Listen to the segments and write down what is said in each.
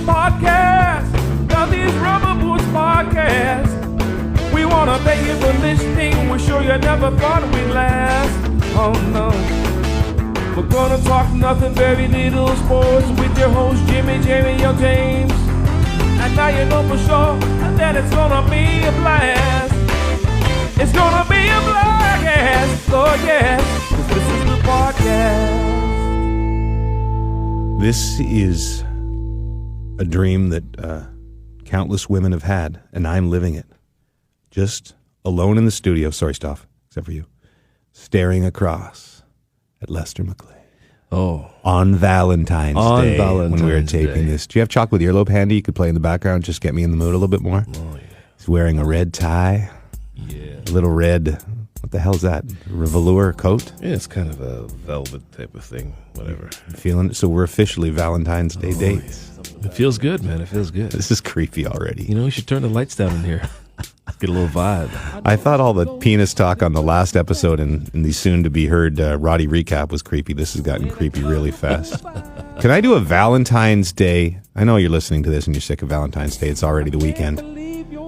podcast. Now these Rubber Boots podcasts. We wanna thank you for listening. We're sure you never thought we'd last. Oh no. We're gonna talk nothing, very little sports with your host Jimmy, Young James. And now you know for sure that it's gonna be a blast. It's gonna be a blast, oh yes, 'cause this is the podcast. This is a dream that countless women have had, and I'm living it. Just alone in the studio, sorry, Stoff, except for you, staring across at Lester McClay. Oh. On Valentine's Day, when we were taping this. Do you have chocolate earlobe handy you could play in the background, just get me in the mood a little bit more? Oh, yeah. He's wearing a red tie. Yeah. A little red, what the hell's that? Velour coat? Yeah, it's kind of a velvet type of thing, whatever. I'm feeling it. So we're officially Valentine's Day dates. It feels good, man. It feels good. This is creepy already. You know, we should turn the lights down in here. Get a little vibe. I thought all the penis talk on the last episode and the soon-to-be-heard Roddy recap was creepy. This has gotten creepy really fast. Can I do a Valentine's Day? I know you're listening to this and you're sick of Valentine's Day. It's already the weekend.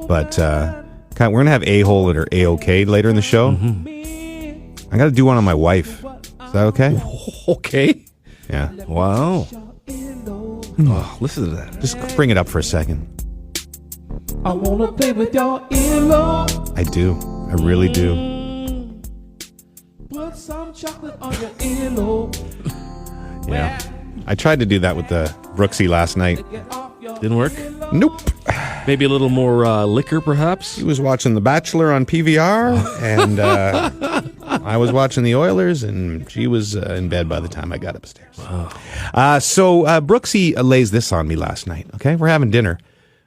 But we're going to have A-hole or A-OK later in the show. Mm-hmm. I got to do one on my wife. Is that okay? Okay. Yeah. Wow. Oh, listen to that. Just bring it up for a second. I wanna play with your earlobe. I do. I really do. Put some chocolate on your earlobe. Yeah. I tried to do that with the Brooksy last night. Didn't work? Nope. Maybe a little more liquor, perhaps? He was watching The Bachelor on PVR, and I was watching the Oilers, and she was in bed by the time I got upstairs. Wow. So Brooksy lays this on me last night, okay? We're having dinner.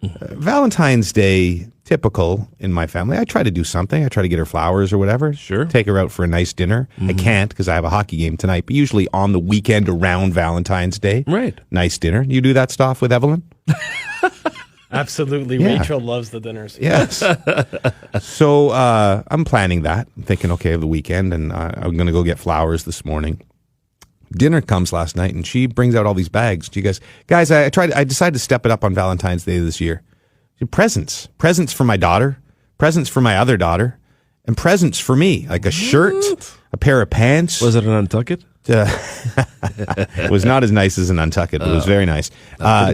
Valentine's Day, typical in my family. I try to do something. I try to get her flowers or whatever. Sure. Take her out for a nice dinner. I can't because I have a hockey game tonight, but usually on the weekend around Valentine's Day. Right. Nice dinner. You do that stuff with Evelyn? Absolutely. Yeah. Rachel loves the dinners. Yes. So I'm planning that. I'm thinking, okay, the weekend, and I'm going to go get flowers this morning. Dinner comes last night, and she brings out all these bags. She goes, guys, I decided to step it up on Valentine's Day this year. Presents for my daughter, presents for my other daughter, and presents for me, like a shirt, a pair of pants. Was it an Untuckit? It was not as nice as an Untuckit, but it was very nice.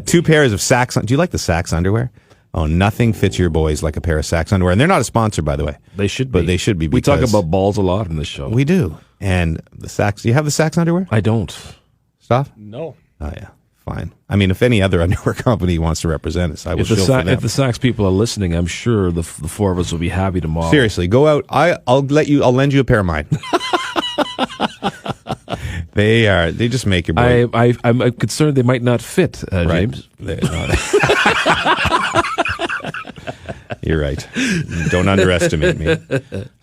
2 pairs of Sax. Do you like the Sax underwear? Oh, nothing fits your boys like a pair of Sax underwear. And they're not a sponsor, by the way. They should be. But they should be. We talk about balls a lot in this show. We do. And the Sax. Do you have the Sax underwear? I don't. Stuff? No. Oh, yeah. Fine. I mean, if any other underwear company wants to represent us, I will If the, shill for them. if the Sax people are listening, I'm sure the 4 of us will be happy to model. Seriously, go out. I'll lend you a pair of mine. They just make your boy. I'm concerned they might not fit, James. You're right. Don't underestimate me.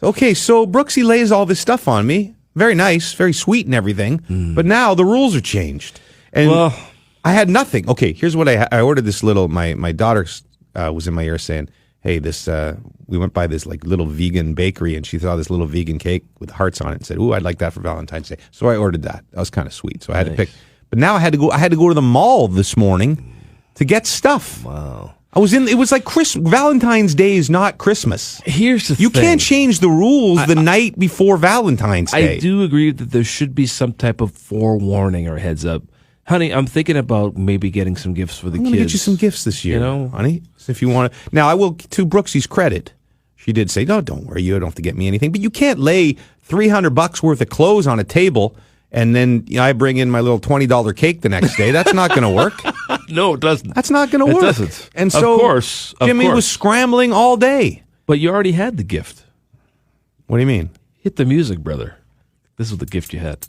Okay, so Brooksy lays all this stuff on me. Very nice, very sweet and everything. But now the rules are changed. And I had nothing. Okay, here's what I ordered this little, my daughter was in my ear saying, hey, we went by this like little vegan bakery and she saw this little vegan cake with hearts on it and said, ooh, I'd like that for Valentine's Day. So I ordered that. That was kind of sweet. So I had to pick. But now I had to go to the mall this morning to get stuff. Wow. It was like Valentine's Day is not Christmas. Here's the thing. You can't change the rules the night before Valentine's Day. I do agree that there should be some type of forewarning or heads up. Honey, I'm thinking about maybe getting some gifts for the I'm kids. going to get you some gifts this year, You know? honey. So if you want to. Now, I will, to Brooksy's credit, she did say, no, don't worry, you don't have to get me anything. But you can't lay $300 worth of clothes on a table and then I bring in my little $20 cake the next day. That's not going to work. No, it doesn't. That's not going to work. It doesn't. And so of course, Jimmy was scrambling all day. But you already had the gift. What do you mean? Hit the music, brother. This was the gift you had.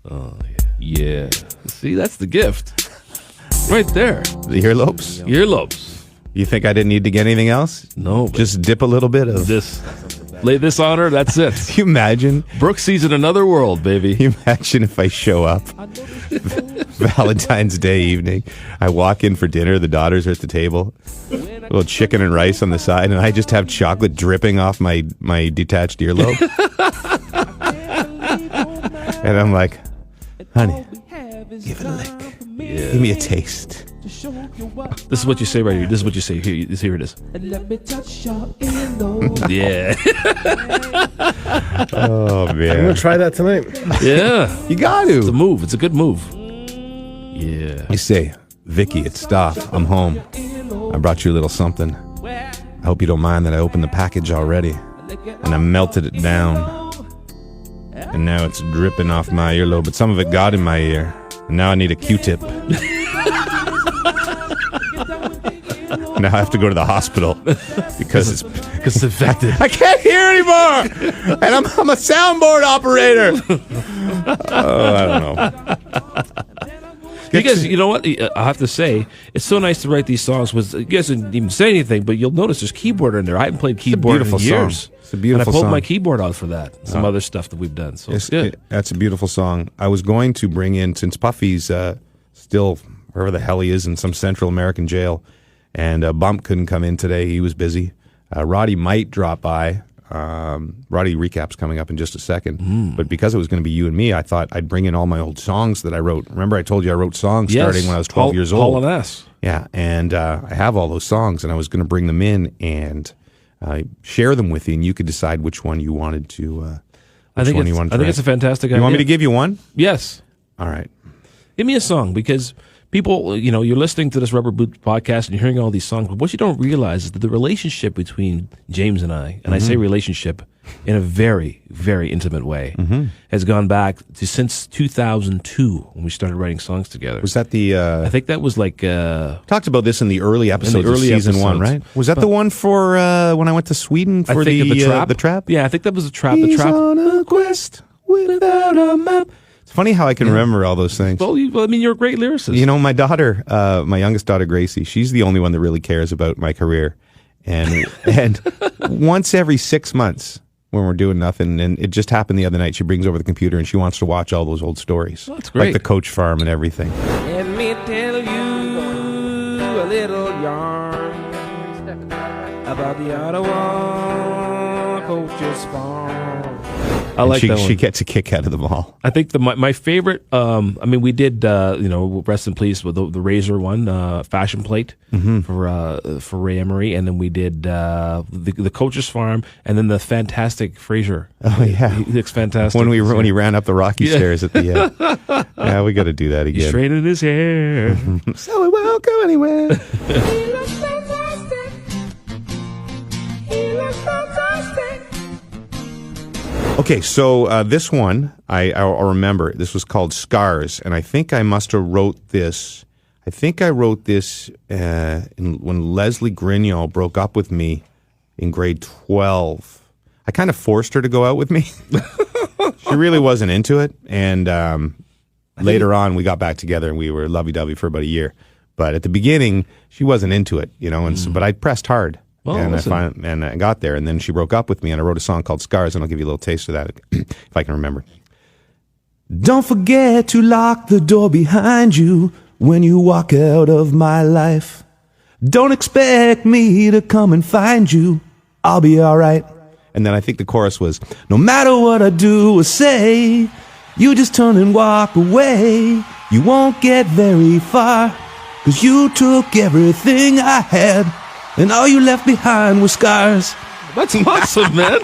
Oh, yeah. Yeah. See, that's the gift. Right there. The earlobes? Earlobes. You think I didn't need to get anything else? No. Just dip a little bit of this. Lay this on her, that's it. Can you imagine? Brooke sees in another world, baby. Can you imagine if I show up Valentine's Day evening, I walk in for dinner, the daughters are at the table, a little chicken and rice on the side, and I just have chocolate dripping off my detached earlobe. And I'm like, honey, give it a lick. Yeah. Give me a taste. This is what you say right here. This is what you say. Here it is. And let me touch your earlobe. Yeah. Oh, I'm man. gonna try that tonight. Yeah. You got It's a to. move. It's a good move. Yeah. You say, Vicky, it's Stoff. I'm home. I brought you a little something. I hope you don't mind that I opened the package already. And I melted it down. And now it's dripping off my earlobe, but some of it got in my ear. And now I need a Q-tip. Now I have to go to the hospital because it's infected. I can't hear anymore, and I'm a soundboard operator. Oh, I don't know. You guys, you know what? I have to say, it's so nice to write these songs. You guys didn't even say anything, but you'll notice there's keyboard in there. I haven't played keyboard in beautiful years. song. It's a beautiful and I pulled song. my keyboard out for that. Some other stuff that we've done. So it's good. That's a beautiful song. I was going to bring in, since Puffy's still wherever the hell he is in some Central American jail, and Bump couldn't come in today. He was busy. Roddy might drop by. Roddy recap's coming up in just a second. But because it was going to be you and me, I thought I'd bring in all my old songs that I wrote. Remember I told you I wrote songs starting when I was 12 years old? Paul and S. Yeah, and I have all those songs, and I was going to bring them in and share them with you, and you could decide which one you wanted to. I think it's a fantastic idea. You want me to give you one? Yes. All right. Give me a song, because people, you're listening to this Rubber Boot podcast and you're hearing all these songs, but what you don't realize is that the relationship between James and I, and I say relationship in a very, very intimate way, has gone back to since 2002 when we started writing songs together. Was that the? I think that was like Talked about this in the early episodes of early season one, episodes. right? Was that the one for when I went to Sweden for the trap. The trap? Yeah, I think that was the trap. He's The trap. on a quest without a map. It's funny how I can remember all those things. Well, you're a great lyricist. You know, my daughter, my youngest daughter, Gracie, she's the only one that really cares about my career. And once every 6 months when we're doing nothing, and it just happened the other night, she brings over the computer and she wants to watch all those old stories. Oh, that's great. Like the Coach Farm and everything. Let me tell you a little yarn about the Ottawa Coach's Farm. I like that one. She gets a kick out of them all. I think my favorite. We did rest in peace with the Razor one, Fashion Plate for Ray Emery, and then we did the Coach's Farm, and then the fantastic Fraser. Oh yeah, he looks fantastic. When he ran up the rocky stairs at the end. Yeah, we got to do that again. He's straightening his hair. So we won't go anywhere. He looks fantastic. He looks fantastic. Okay, so this one, I'll remember. This was called Scars, and I think I must have wrote this. I think I wrote this when Leslie Grignol broke up with me in grade 12. I kind of forced her to go out with me. She really wasn't into it, and later on we got back together and we were lovey-dovey for about a year. But at the beginning, she wasn't into it, but I pressed hard. Well, and I got there, and then she broke up with me, and I wrote a song called Scars, and I'll give you a little taste of that if I can remember. Don't forget to lock the door behind you when you walk out of my life. Don't expect me to come and find you. I'll be all right. And then I think the chorus was, no matter what I do or say, you just turn and walk away. You won't get very far, 'cause you took everything I had, and all you left behind was scars. That's awesome, man.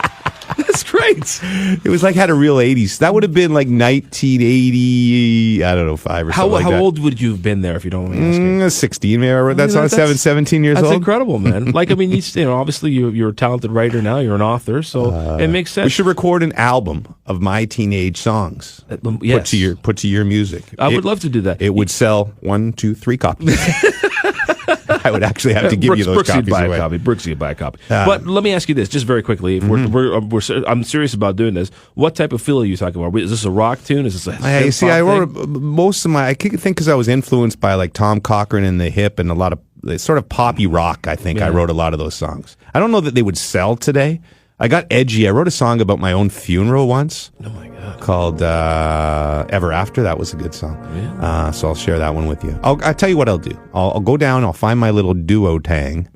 That's great. It was like had a real 80s. That would have been like 1980, I don't know, 5 or something like that. How old would you have been there if you don't mind me asking? 16 maybe. I wrote that song, 17 years That's old. incredible, man. Like, I mean, obviously you're a talented writer now. You're an author, so it makes sense. We should record an album of my teenage songs. Yes. Put to your music. I would love to do that. It would sell 1, 2, 3 copies. I would actually have to give you those Brooks copies would buy away. a copy. Brooks would buy a copy. But let me ask you this, just very quickly. I'm serious about doing this. What type of feel are you talking about? Is this a rock tune? Is this a You see, I hip-hop wrote thing? most of my. I think because I was influenced by like Tom Cochrane and the hip and a lot of sort of poppy rock. I think I wrote a lot of those songs. I don't know that they would sell today. I got edgy. I wrote a song about my own funeral once. Oh my God. Called Ever After. That was a good song. Yeah. So I'll share that one with you. I'll tell you what I'll do. I'll go down. I'll find my little duo tang,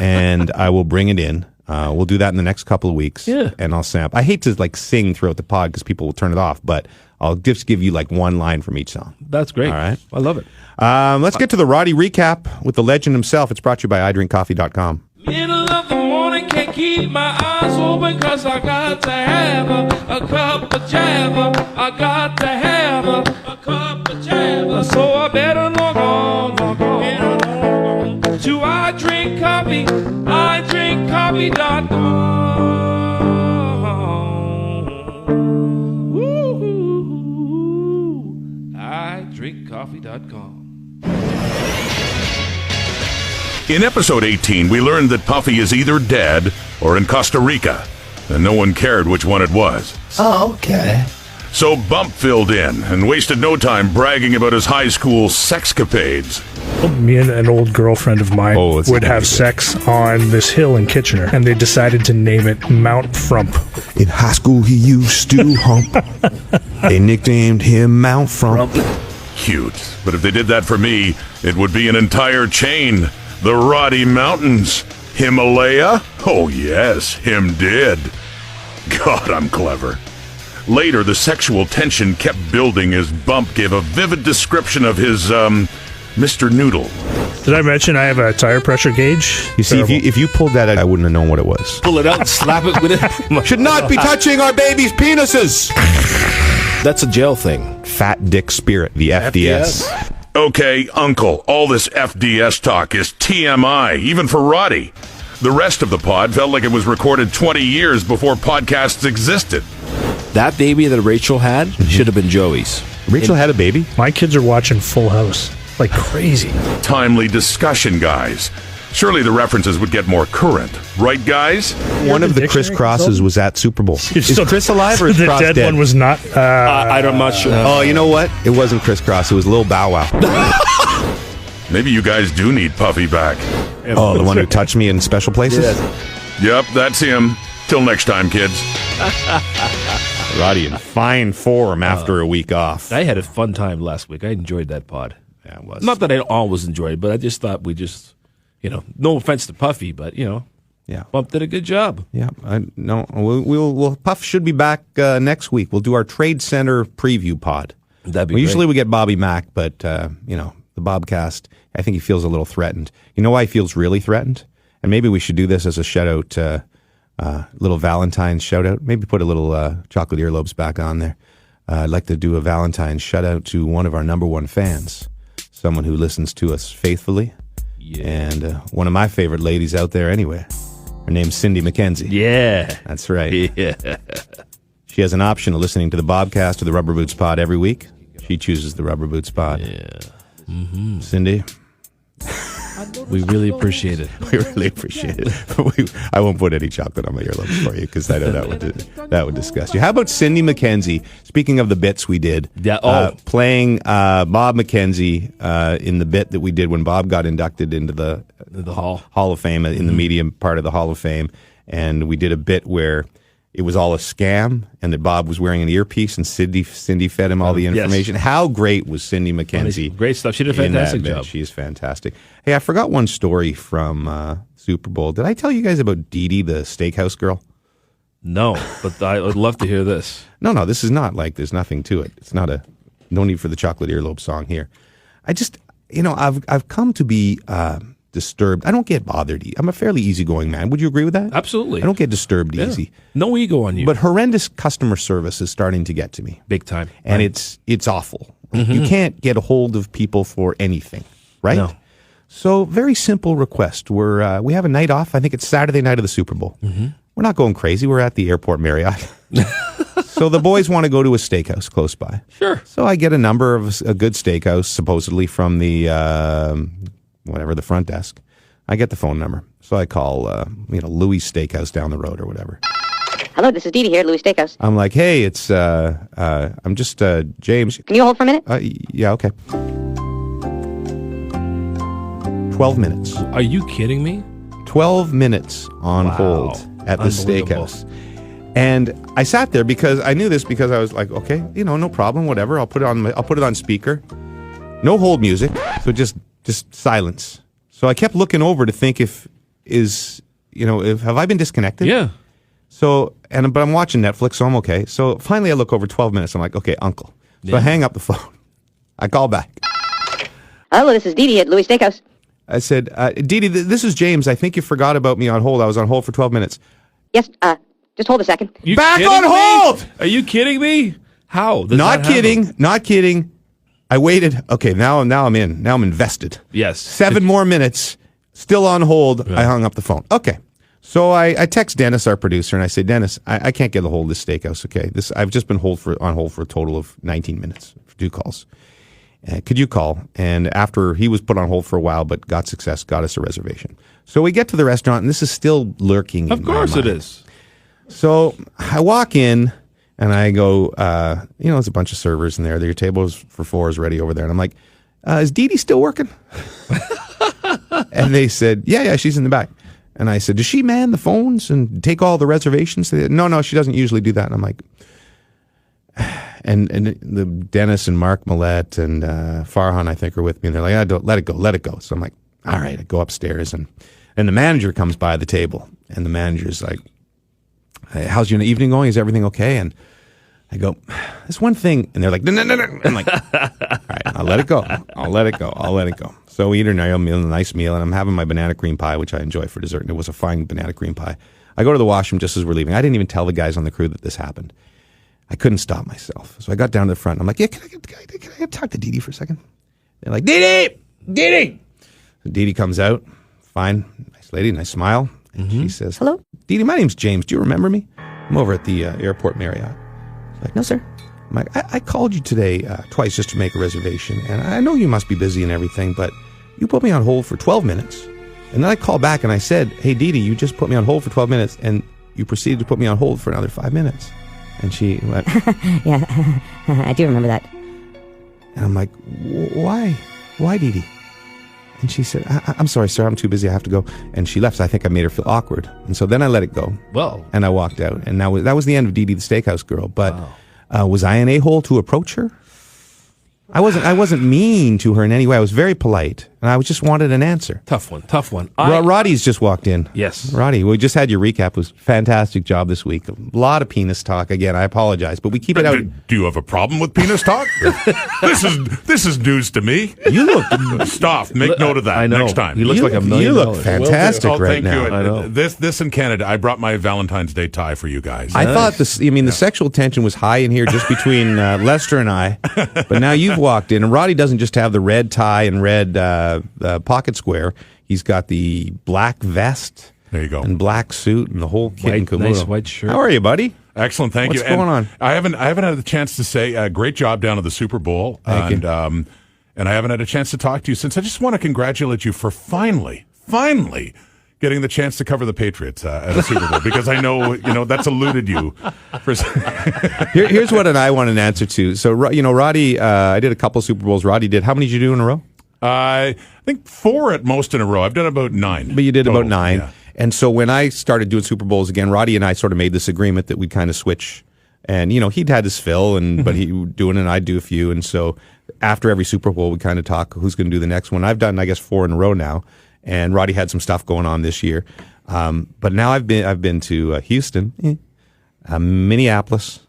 and I will bring it in. We'll do that in the next couple of weeks. Yeah. And I'll sample. I hate to like sing throughout the pod because people will turn it off, but I'll just give you like one line from each song. That's great. All right. I love it. Let's get to the Roddy recap with the legend himself. It's brought to you by iDrinkCoffee.com. Middle of the morning, can't keep my eyes open, cause I got to have a cup of jabba. I got to have a cup of jabba. So I better log on to I Drink Coffee, iDrinkCoffee.com. Woo-hoo. iDrinkCoffee.com. In episode 18, we learned that Puffy is either dead or in Costa Rica, and no one cared which one it was. Oh, okay. So Bump filled in and wasted no time bragging about his high school sexcapades. Me and an old girlfriend of mine would have sex on this hill in Kitchener, and they decided to name it Mount Frump. In high school, he used to hump. They nicknamed him Mount Frump. Cute, but if they did that for me, it would be an entire chain. The Rocky Mountains. Himalaya? Oh yes, him did. God, I'm clever. Later, the sexual tension kept building as Bump gave a vivid description of his, Mr. Noodle. Did I mention I have a tire pressure gauge? You see, if you pulled that out, I wouldn't have known what it was. Pull it out and slap it with it. Should not be touching our babies' penises. That's a jail thing. Fat Dick Spirit, the FDS. Okay, Uncle, all this FDS talk is TMI, even for Roddy. The rest of the pod felt like it was recorded 20 years before podcasts existed. That baby that Rachel had should have been Joey's. Rachel had a baby? My kids are watching Full House like crazy. Timely discussion, guys. Surely the references would get more current, right, guys? One of the Chris Crosses was at Super Bowl. Is Chris alive or is the Cross dead one was not? I'm not sure. Oh, you know what? It wasn't Chris Cross. It was Lil Bow Wow. Maybe you guys do need Puffy back. Oh, the one who touched me in special places? Yep, that's him. Till next time, kids. Roddy in fine form after a week off. I had a fun time last week. I enjoyed that pod. Yeah, it was. Not that I always enjoyed it, but I just thought no offense to Puffy, but, Yeah. Bump did a good job. Yeah, we'll Puff should be back next week. We'll do our Trade Center preview pod. That'd be great. Usually we get Bobby Mack, but the Bobcast, I think he feels a little threatened. You know why he feels really threatened? And maybe we should do this as a shout out, little Valentine shout out. Maybe put a little chocolate earlobes back on there. I'd like to do a Valentine shout out to one of our number one fans, someone who listens to us faithfully. Yeah. And one of my favorite ladies out there anyway. Her name's Cindy McKenzie. Yeah. That's right. Yeah. She has an option of listening to the Bobcast or the Rubber Boots Pod every week. She chooses the Rubber Boots Pod. Yeah. Mm-hmm. Cindy? We really appreciate it. We really appreciate it. I won't put any chocolate on my earlobes for you because I know that would disgust you. How about Cindy McKenzie? Speaking of the bits we did, playing Bob McKenzie in the bit that we did when Bob got inducted into the Hall of Fame, in the media part of the Hall of Fame, and we did a bit where it was all a scam, and that Bob was wearing an earpiece, and Cindy fed him all the information. Yes. How great was Cindy McKenzie? Great stuff. She did a fantastic job. She is fantastic. Hey, I forgot one story from Super Bowl. Did I tell you guys about Dee Dee, the steakhouse girl? No, but I would love to hear this. No, this is not like there's nothing to it. It's not no need for the chocolate earlobe song here. I just, I've come to be disturbed. I don't get bothered. I'm a fairly easygoing man. Would you agree with that? Absolutely. I don't get disturbed easy. No ego on you. But horrendous customer service is starting to get to me. Big time. And it's awful. Mm-hmm. You can't get a hold of people for anything, right? No. So very simple request. We have a night off. I think it's Saturday night of the Super Bowl. Mm-hmm. We're not going crazy. We're at the airport Marriott. So the boys want to go to a steakhouse close by. Sure. So I get a number of a good steakhouse, supposedly from the the front desk. I get the phone number. So I call Louis Steakhouse down the road or whatever. Hello, this is Dee Dee here at Louis Steakhouse. I'm like, hey, it's I'm just James. Can you hold for a minute? Yeah, okay. 12 minutes. Are you kidding me? 12 minutes on hold at the steakhouse. And I sat there because I knew this, because I was like, okay, no problem, whatever. I'll put it on speaker. No hold music, so just silence. So I kept looking over to think is have I been disconnected? Yeah. So, but I'm watching Netflix, so I'm okay. So finally I look over 12 minutes. I'm like, okay, uncle. So I hang up the phone. I call back. Hello, this is Dee Dee at Louis Steakhouse. I said, Dee Dee, this is James. I think you forgot about me on hold. I was on hold for 12 minutes. Yes, just hold a second. You Back kidding on me? hold! Are you kidding me? How? Does Not that happen? kidding. Not kidding. I waited. Okay, now I'm in. Now I'm invested. Yes. 7 more minutes. Still on hold. I hung up the phone. Okay. So I text Dennis, our producer, and I say, Dennis, I can't get a hold of this steakhouse. Okay, I've just been on hold for a total of 19 minutes for 2 calls. Could you call? And after he was put on hold for a while, but got us a reservation. So we get to the restaurant, and this is still lurking. Of course it is. So I walk in, and I go, there's a bunch of servers in there. Your table for 4 is ready over there. And I'm like, is Dee Dee still working? And they said, yeah, she's in the back. And I said, does she man the phones and take all the reservations? They said, no, she doesn't usually do that. And I'm like, and the Dennis and Mark Millette and Farhan, I think, are with me. And they're like, don't let it go. So I'm like, all right. I go upstairs, and the manager comes by the table, and the manager's like, hey, how's your evening going? Is everything okay? And I go, there's one thing. And they're like, no. I'm like, all right, I'll let it go. So we eat a nice meal, and I'm having my banana cream pie, which I enjoy for dessert. And it was a fine banana cream pie. I go to the washroom just as we're leaving. I didn't even tell the guys on the crew that this happened. I couldn't stop myself. So I got down to the front. I'm like, yeah, can I talk to Dee Dee for a second? They're like, Dee Dee! So Dee Dee comes out. Fine. Nice lady, nice smile. And she says, hello? Dee Dee, my name's James. Do you remember me? I'm over at the airport Marriott. She's like, no, sir. I'm like, I called you today twice just to make a reservation. And I know you must be busy and everything, but you put me on hold for 12 minutes. And then I called back and I said, hey, Dee Dee, you just put me on hold for 12 minutes. And you proceeded to put me on hold for another 5 minutes. And she went, Yeah, I do remember that. and I'm like, why? Why, Dee Dee? And she said, I'm sorry, sir, I'm too busy, I have to go. And she left, so I think I made her feel awkward. And so then I let it go. Well. And I walked out. And that was the end of Dee Dee the Steakhouse Girl. But was I an a-hole to approach her? I wasn't mean to her in any way. I was very polite, and I just wanted an answer. Tough one. Roddy's just walked in. Yes. Roddy, we just had your recap. It was a fantastic job this week. A lot of penis talk. Again, I apologize, but we keep it out. Do you have a problem with penis talk? This is news to me. You look... Stop. Make note of that I know. next time. He looks like $1 million. You look fantastic Oh, right thank now. you. I know. This in Canada, I brought my Valentine's Day tie for you guys. I thought the sexual tension was high in here just between Lester and I, but now you've walked in, and Roddy doesn't just have the red tie and red pocket square. He's got the black vest. There you go. And black suit and the whole kit and caboodle. Nice white shirt. How are you, buddy? Excellent, thank you. What's going on? I haven't had the chance to say great job down at the Super Bowl. Thank you. And I haven't had a chance to talk to you since. I just want to congratulate you for finally getting the chance to cover the Patriots at a Super Bowl, because I know that's eluded you. Here's what I want an answer to. So Roddy, I did a couple Super Bowls. Roddy did. How many did you do in a row? I think 4 at most in a row. I've done about 9. But you did total. about 9. Yeah. And so when I started doing Super Bowls again, Roddy and I sort of made this agreement that we'd kind of switch. And, he'd had his fill, but he would do it and I'd do a few. And so after every Super Bowl, we kind of talk who's going to do the next one. I've done, I guess, 4 in a row now. And Roddy had some stuff going on this year. But now I've been to Houston, Minneapolis,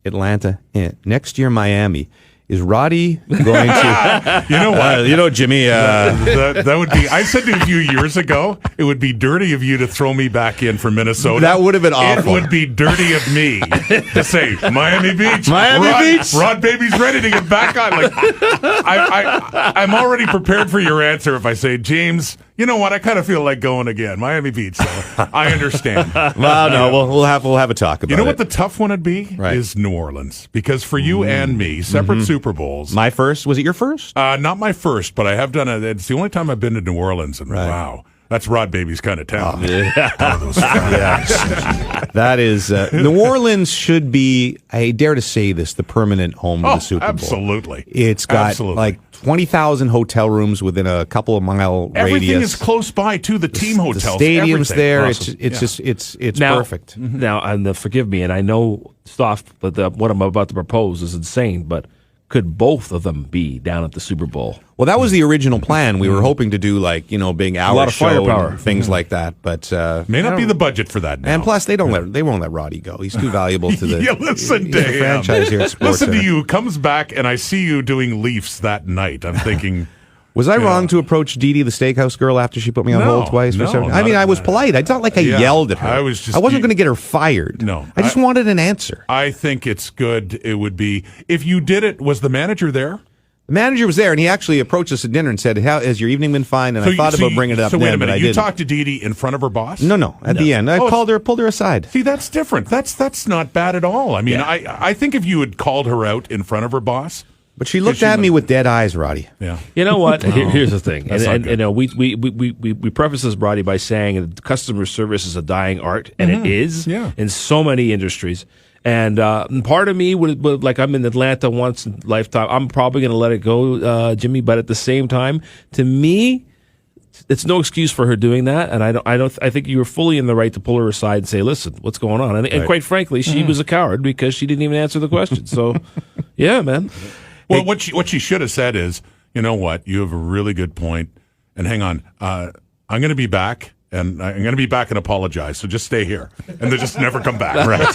Atlanta, next year Miami. Is Roddy going to... You know what? Jimmy... that would be... I said to you a few years ago, it would be dirty of you to throw me back in for Minnesota. That would have been awful. It would be dirty of me to say, Miami Beach. Beach. Rod Baby's ready to get back on. Like, I'm already prepared for your answer if I say, James... You know what? I kind of feel like going again. Miami Beach. So I understand. Well, no, we'll have a talk about it. You know what the tough one would be? Right. Is New Orleans. Because for you and me, separate Super Bowls. My first? Was it your first? Not my first, but I have done it. It's the only time I've been to New Orleans, and Right. wow, that's Rod Baby's kind of town. That is... New Orleans should be, I dare to say this, the permanent home of the Super Bowl. Absolutely. It's got like 20,000 hotel rooms within a couple of mile Everything radius. is close by to the team hotels. The stadium's everything. there. Awesome. It's Now- perfect. Now, and forgive me, and I know stuff, but what I'm about to propose is insane, but could both of them be down at the Super Bowl? Well, that was the original plan. We were hoping to do big hour lot of show firepower. and things like that, but May not be the budget for that now. and plus they won't let Roddy go. He's too valuable to the, Yeah, listen he's to a him. franchise here at Sports Listen to Center. you. Comes back, and I see you doing Leafs that night. I'm thinking... Was I wrong to approach Dee Dee, the steakhouse girl, after she put me on No, hold twice? no, I mean, I was polite. It's not like I yelled at her. I was just- I wasn't going to get her fired. No. I just wanted an answer. I think it's good. It would be... If you did it, was the manager there? The manager was there, and he actually approached us at dinner and said, "How has your evening been fine?" And I thought about bringing it up So wait a then, but minute. I You didn't. talked to Dee Dee in front of her boss? No. At the end, I pulled her aside. See, that's different. That's not bad at all. I mean, I think if you had called her out in front of her boss... But she looked at me with dead eyes, Roddy. Yeah. You know what? Here's the thing, That's not and good. you know, we preface this, Brody, by saying that customer service is a dying art, and it is in so many industries. And part of me would like, I'm in Atlanta once in a lifetime. I'm probably going to let it go, Jimmy. But at the same time, to me, it's no excuse for her doing that. And I think you were fully in the right to pull her aside and say, "Listen, what's going on?" And quite frankly, she was a coward because she didn't even answer the question. So, yeah, man. Well, what she should have said is, you know what? You have a really good point. And hang on, I'm going to be back, and I'm going to be back and apologize. So just stay here, and then just never come back. Right?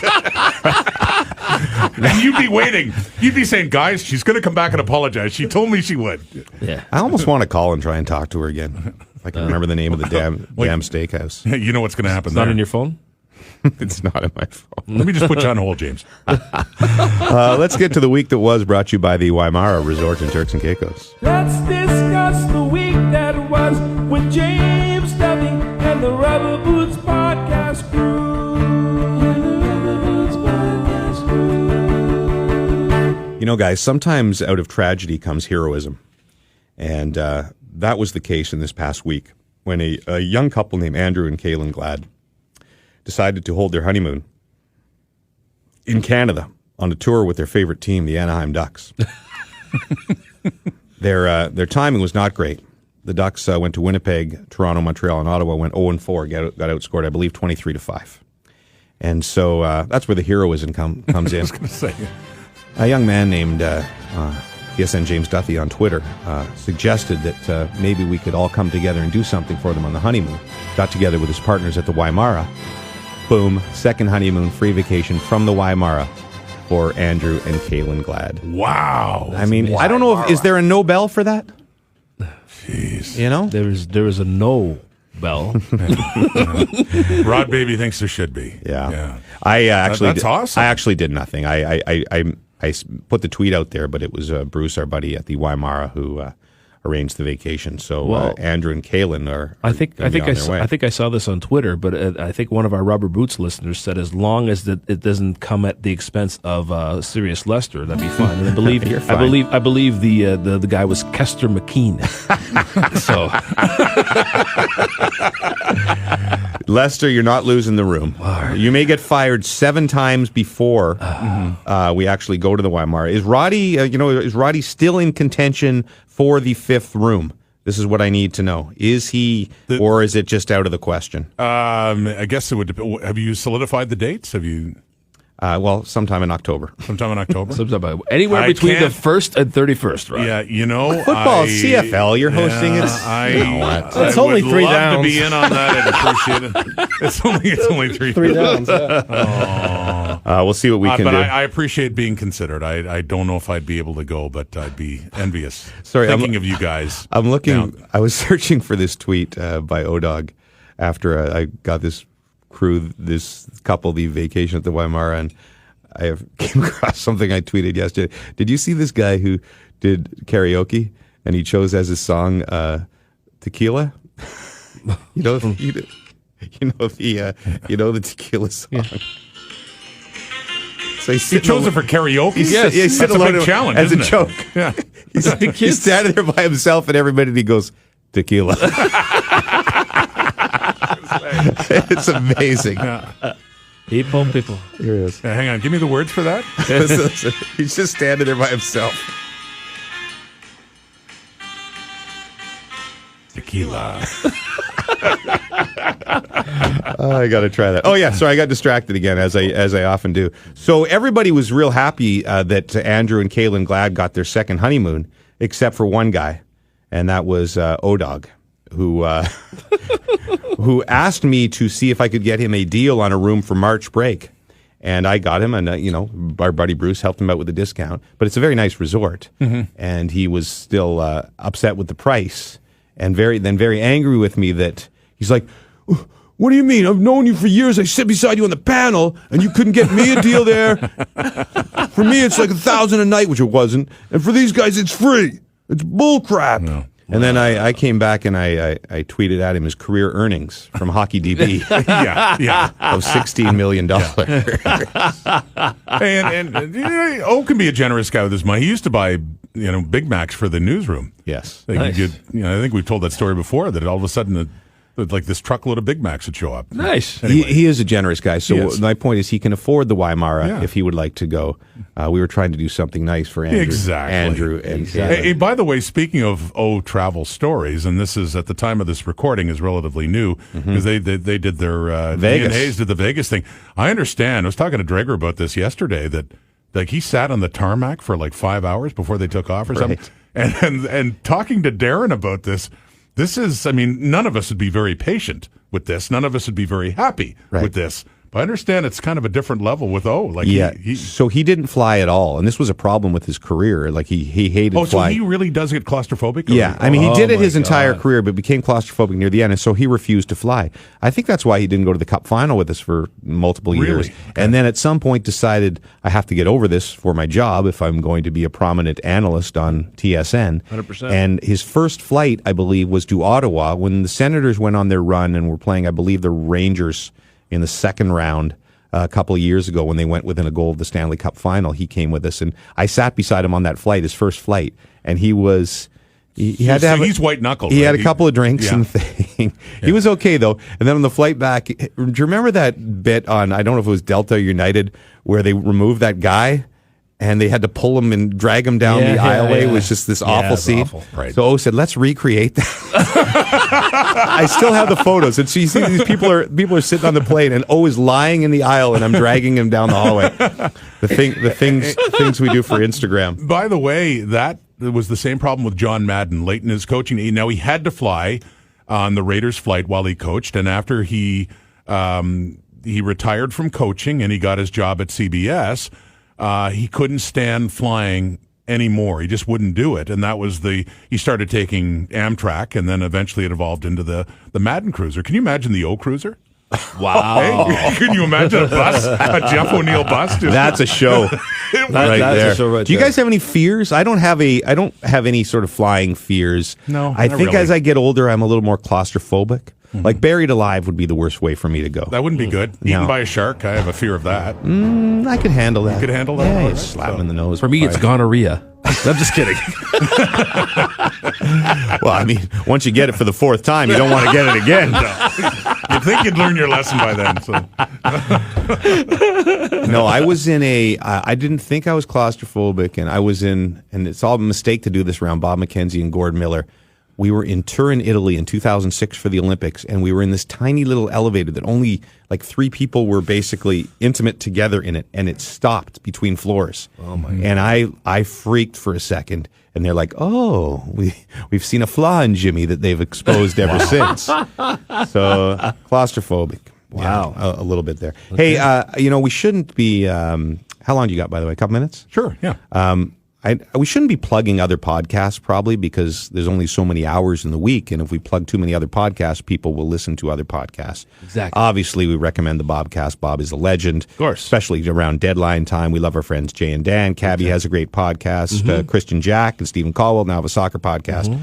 And you'd be waiting. You'd be saying, "Guys, she's going to come back and apologize. She told me she would." Yeah. I almost want to call and try and talk to her again. If I can remember the name of the damn steakhouse. You know what's going to happen It's there. not on your phone? It's not in my phone. Let me just put you on hold, James. Let's get to the week that was, brought to you by the Waimara Resort in Turks and Caicos. Let's discuss the week that was with James Duffy and the Rubber Boots Podcast crew. You know, guys, sometimes out of tragedy comes heroism. And that was the case in this past week when a young couple named Andrew and Kaylin Glad decided to hold their honeymoon in Canada on a tour with their favorite team, the Anaheim Ducks. Their timing was not great. The Ducks went to Winnipeg, Toronto, Montreal, and Ottawa, went 0-4, got outscored, I believe, 23-5. And so that's where the heroism comes in. I was going to say. A young man named PSN James Duffy on Twitter suggested that maybe we could all come together and do something for them on the honeymoon. Got together with his partners at the Waimara. Boom, second honeymoon, free vacation from the Waimara for Andrew and Kaylin Glad. Wow. I mean, I don't know is there a Nobel for that? Jeez. You know? There is a no bell. Rod Baby thinks there should be. Yeah. I actually That's awesome. I actually did nothing. I put the tweet out there, but it was Bruce, our buddy at the Waimara, who arranged the vacation. So Well, Andrew and Kaylin are I think on their way. I think I saw this on Twitter, but I think one of our Rubber Boots listeners said as long as it doesn't come at the expense of Sirius Lester, that'd be fine. And I believe You're fine. I believe the guy was Kester McKean. So Lester, you're not losing the room. You may get fired 7 times before we actually go to the Waimara. Is Roddy, is Roddy still in contention for the 5th room? This is what I need to know. Is he, or is it just out of the question? I guess it would depend. Have you solidified the dates? Have you? Well, sometime in October. Sometime in October? anywhere I between the can't- 1st and 31st, right? Yeah, you know. Football, CFL, you're hosting it. It's only would 3 love downs. to be in on that. I'd appreciate it. It's only 3 downs. Yeah. We'll see what we can but do. I appreciate being considered. I don't know if I'd be able to go, but I'd be envious. Sorry, thinking of you guys. I'm looking. Now- I was searching for this tweet by ODog after I got this couple, the vacation at the Waimara, and I came across something I tweeted yesterday. Did you see this guy who did karaoke and he chose as his song Tequila? You know the Tequila song. So You chose it for karaoke? Yes, That's a big challenge, as isn't a it? joke. Yeah. He's standing there by himself, and everybody, and he goes, "Tequila." It's amazing. People. Here he is. Hang on. Give me the words for that. He's just standing there by himself. Tequila. I got to try that. Oh yeah, sorry, I got distracted again as I often do. So everybody was real happy that Andrew and Kaylin Glad got their second honeymoon, except for one guy, and that was O-Dog, who who asked me to see if I could get him a deal on a room for March break. And I got him, and our buddy Bruce helped him out with a discount. But it's a very nice resort, and he was still upset with the price, and very angry with me that he's like, "What do you mean? I've known you for years. I sit beside you on the panel, and you couldn't get me a deal there. For me, it's like $1,000 a night, which it wasn't, and for these guys, it's free. It's bullcrap." No. And then I came back and I tweeted at him his career earnings from Hockey DB of $16 million. And O can be a generous guy with his money. He used to buy Big Macs for the newsroom. Yes. Nice. I think we've told that story before, that all of a sudden like this truckload of Big Macs would show up. Nice. Anyway. He is a generous guy. So my point is he can afford the Weimara if he would like to go. We were trying to do something nice for Andrew. Exactly. Andrew and Hey, by the way, speaking of travel stories, and this is at the time of this recording is relatively new because they did their Vegas. Ian Hayes did the Vegas thing. I understand. I was talking to Dreger about this yesterday that like he sat on the tarmac for like 5 hours before they took off or something. And talking to Darren about this. This is, none of us would be very patient with this. None of us would be very happy with this. But I understand it's kind of a different level with O. Like so he didn't fly at all, and this was a problem with his career. Like he hated flying. So he really does get claustrophobic? Yeah, he did it his entire career, but became claustrophobic near the end, and so he refused to fly. I think that's why he didn't go to the Cup final with us for multiple years. Okay. And then at some point decided, I have to get over this for my job if I'm going to be a prominent analyst on TSN. 100%. And his first flight, I believe, was to Ottawa when the Senators went on their run and were playing, I believe, the Rangers in the second round a couple of years ago when they went within a goal of the Stanley Cup final. He came with us, and I sat beside him on that flight, his first flight, and he had to have he's white-knuckled. He had a couple of drinks and thing. He was okay, though. And then on the flight back, do you remember that bit on, I don't know if it was Delta or United, where they removed that guy? And they had to pull him and drag him down the aisleway. It was just this awful scene. Awful. Right. So O said, "Let's recreate that." I still have the photos. And so you see these people are sitting on the plane, and O is lying in the aisle, and I'm dragging him down the hallway. The things we do for Instagram. By the way, that was the same problem with John Madden late in his coaching. Now he had to fly on the Raiders flight while he coached, and after he retired from coaching and he got his job at CBS. He couldn't stand flying anymore. He just wouldn't do it. And that was he started taking Amtrak, and then eventually it evolved into the Madden Cruiser. Can you imagine the O Cruiser? Wow. Hey, can you imagine a Jeff O'Neill bus? That's a show. That's there. a show right Do you there. guys have any fears? I don't have any sort of flying fears. No, I not think really. as I get older, I'm a little more claustrophobic. Like buried alive would be the worst way for me to go. That wouldn't be good. Eaten by a shark, I have a fear of that. I could handle that. You could handle that? Yeah, All you right. slap him in the nose. For me, it's gonorrhea. I'm just kidding. Well, once you get it for the fourth time, you don't want to get it again. You'd think you'd learn your lesson by then. So. No, I was in I didn't think I was claustrophobic, and I was and it's all a mistake to do this around Bob McKenzie and Gord Miller. We were in Turin, Italy in 2006 for the Olympics, and we were in this tiny little elevator that only like 3 people were basically intimate together in it, and it stopped between floors. Oh my! And I freaked for a second, and they're like, "Oh, we've seen a flaw in Jimmy that they've exposed ever since." So claustrophobic. Wow, a little bit there. Okay. Hey, we shouldn't be. How long do you got, by the way? A couple minutes? Sure. Yeah. We shouldn't be plugging other podcasts probably because there's only so many hours in the week, and if we plug too many other podcasts, people will listen to other podcasts. Exactly. Obviously, we recommend the Bobcast. Bob is a legend. Of course. Especially around deadline time. We love our friends Jay and Dan. Cabby has a great podcast. Christian Jack and Stephen Caldwell now have a soccer podcast.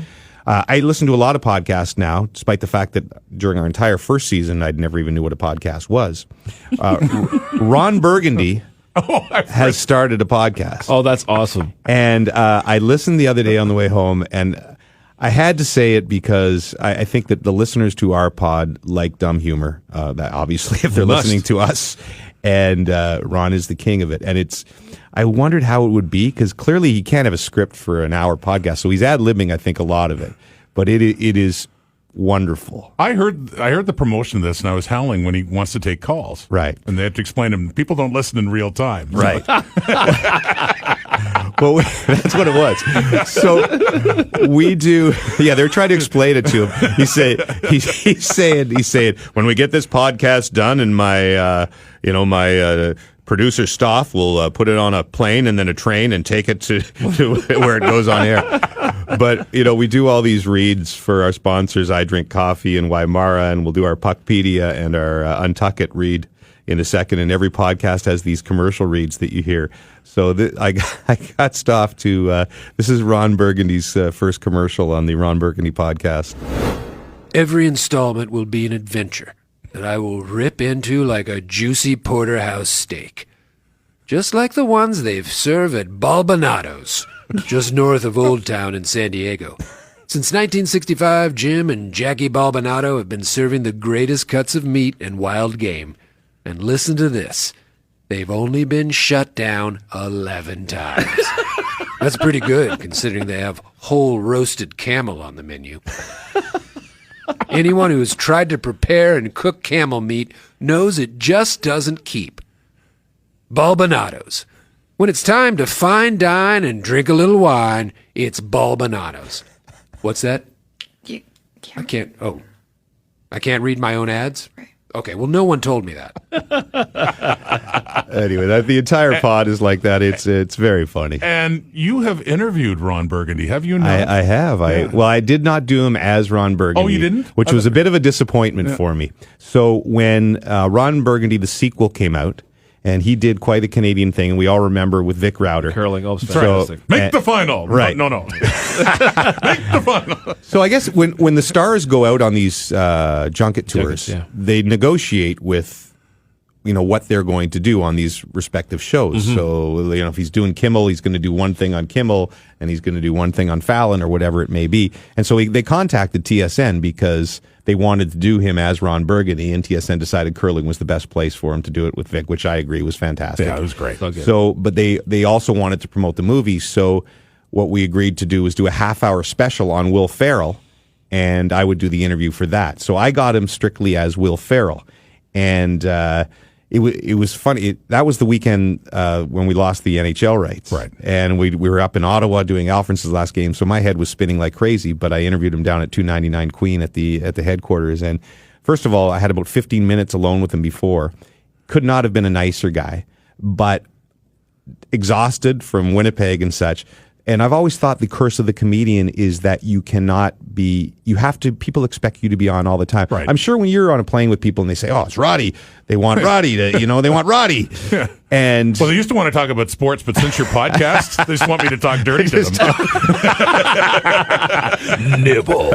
I listen to a lot of podcasts now, despite the fact that during our entire first season, I'd never even knew what a podcast was. Ron Burgundy has started a podcast. Oh, that's awesome. And I listened the other day on the way home, and I had to say it because I think that the listeners to our pod like dumb humor, that obviously if they're listening to us, and Ron is the king of it. And I wondered how it would be, because clearly he can't have a script for an hour podcast, so he's ad-libbing, I think, a lot of it. But it is wonderful. I heard the promotion of this, and I was howling when he wants to take calls. Right. And they have to explain to him, people don't listen in real time. Right. Well, that's what it was. So we do. Yeah, they're trying to explain it to him. He's saying, when we get this podcast done, and my producer Stoff will put it on a plane and then a train and take it to where it goes on air. But we do all these reads for our sponsors. I Drink Coffee and Waimara, and we'll do our Puckpedia and our Untuck It read in a second, and every podcast has these commercial reads that you hear. So I got Stoff to, this is Ron Burgundy's first commercial on the Ron Burgundy podcast. Every installment will be an adventure that I will rip into like a juicy porterhouse steak. Just like the ones they've served at Balbanado's, just north of Old Town in San Diego. Since 1965, Jim and Jackie Balbanado have been serving the greatest cuts of meat and wild game. And listen to this. They've only been shut down 11 times. That's pretty good, considering they have whole roasted camel on the menu. Anyone who has tried to prepare and cook camel meat knows it just doesn't keep. Balbanados. When it's time to fine dine and drink a little wine, it's Balbanados. What's that? I can't read my own ads? Right. Okay, well, no one told me that. Anyway, the entire pod is like that. It's very funny. And you have interviewed Ron Burgundy, have you not? I have. Yeah. I did not do him as Ron Burgundy. Oh, you didn't? Which was a bit of a disappointment for me. So when Ron Burgundy, the sequel, came out, and he did quite a Canadian thing, and we all remember with Vic Rauter. Curling, fantastic. Make the final. Right. No. Make the final. So I guess when the stars go out on these junket tours, they negotiate with what they're going to do on these respective shows. Mm-hmm. So if he's doing Kimmel, he's going to do one thing on Kimmel, and he's going to do one thing on Fallon or whatever it may be. And so they contacted TSN because they wanted to do him as Ron Burgundy, and TSN decided curling was the best place for him to do it with Vic, which I agree was fantastic. Yeah, it was great. So, but they also wanted to promote the movie, so what we agreed to do was do a half-hour special on Will Ferrell, and I would do the interview for that. So I got him strictly as Will Ferrell, and it was funny. That was the weekend when we lost the NHL rights. Right. And we were up in Ottawa doing Alfred's last game, so my head was spinning like crazy, but I interviewed him down at 299 Queen at the headquarters. And first of all, I had about 15 minutes alone with him before. Could not have been a nicer guy, but exhausted from Winnipeg and such. And I've always thought the curse of the comedian is that people expect you to be on all the time. Right. I'm sure when you're on a plane with people and they say, oh, it's Roddy, they want Roddy they want Roddy. Yeah. And well, they used to want to talk about sports, but since your podcast, they just want me to talk dirty to them. Nibble.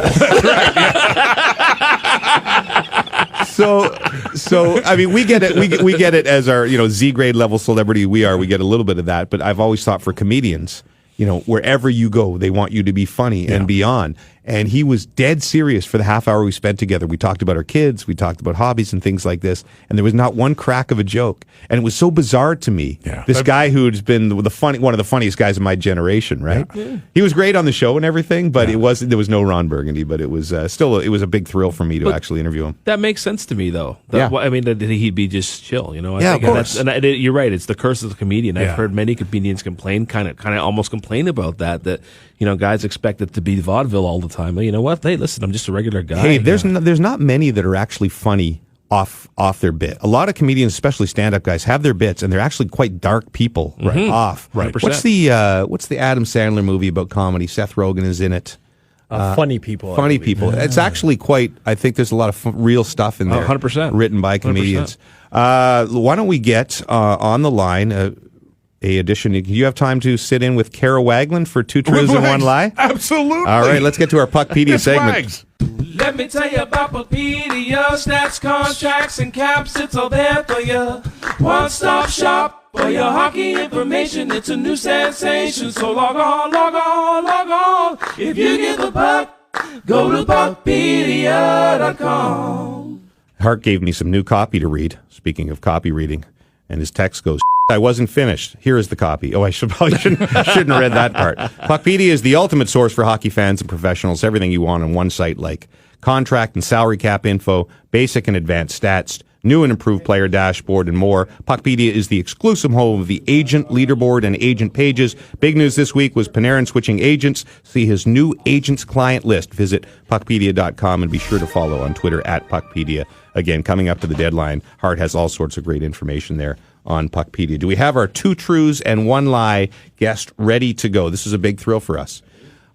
So I mean, we get it. We get it as our Z grade level celebrity. We get a little bit of that, but I've always thought for comedians, wherever you go, they want you to be funny and beyond. And he was dead serious for the half hour we spent together. We talked about our kids, we talked about hobbies and things like this, and there was not one crack of a joke. And it was so bizarre to me. Yeah. This guy who's been one of the funniest guys of my generation, right? Yeah. He was great on the show and everything, but there was no Ron Burgundy. But it was still it was a big thrill for me to actually interview him. That makes sense to me, though. I mean, that he'd be just chill, I think of course. You're right. It's the curse of the comedian. I've heard many comedians complain, kind of almost complain about that guys expect it to be vaudeville all the time. Well, you know what? Hey, listen, I'm just a regular guy. Hey, there's not many that are actually funny off their bit. A lot of comedians, especially stand-up guys, have their bits, and they're actually quite dark people off. Right. 100%. What's the Adam Sandler movie about comedy? Seth Rogen is in it. Funny People. Funny People. It's actually quite. I think there's a lot of real stuff in there. 100%. Written by comedians. 100%. Why don't we get on the line a edition? Do you have time to sit in with Kara Wagland for Two Truths and One Lie? Absolutely. All right, let's get to our Puckpedia segment. Wags. Let me tell you about Puckpedia, snaps, contracts, and caps. It's all there for you. One-stop shop for your hockey information. It's a new sensation, so log on. If you get the puck, go to Puckpedia.com. Hart gave me some new copy to read, speaking of copy reading, and his text goes, I wasn't finished. Here is the copy. Oh, I shouldn't have read that part. Puckpedia is the ultimate source for hockey fans and professionals. Everything you want on one site, like contract and salary cap info, basic and advanced stats, new and improved player dashboard, and more. Puckpedia is the exclusive home of the agent leaderboard and agent pages. Big news this week was Panarin switching agents. See his new agents client list. Visit puckpedia.com and be sure to follow on Twitter at Puckpedia. Again, coming up to the deadline, Hart has all sorts of great information there on Puckpedia. Do we have our 2 truths and 1 lie guest ready to go? This is a big thrill for us.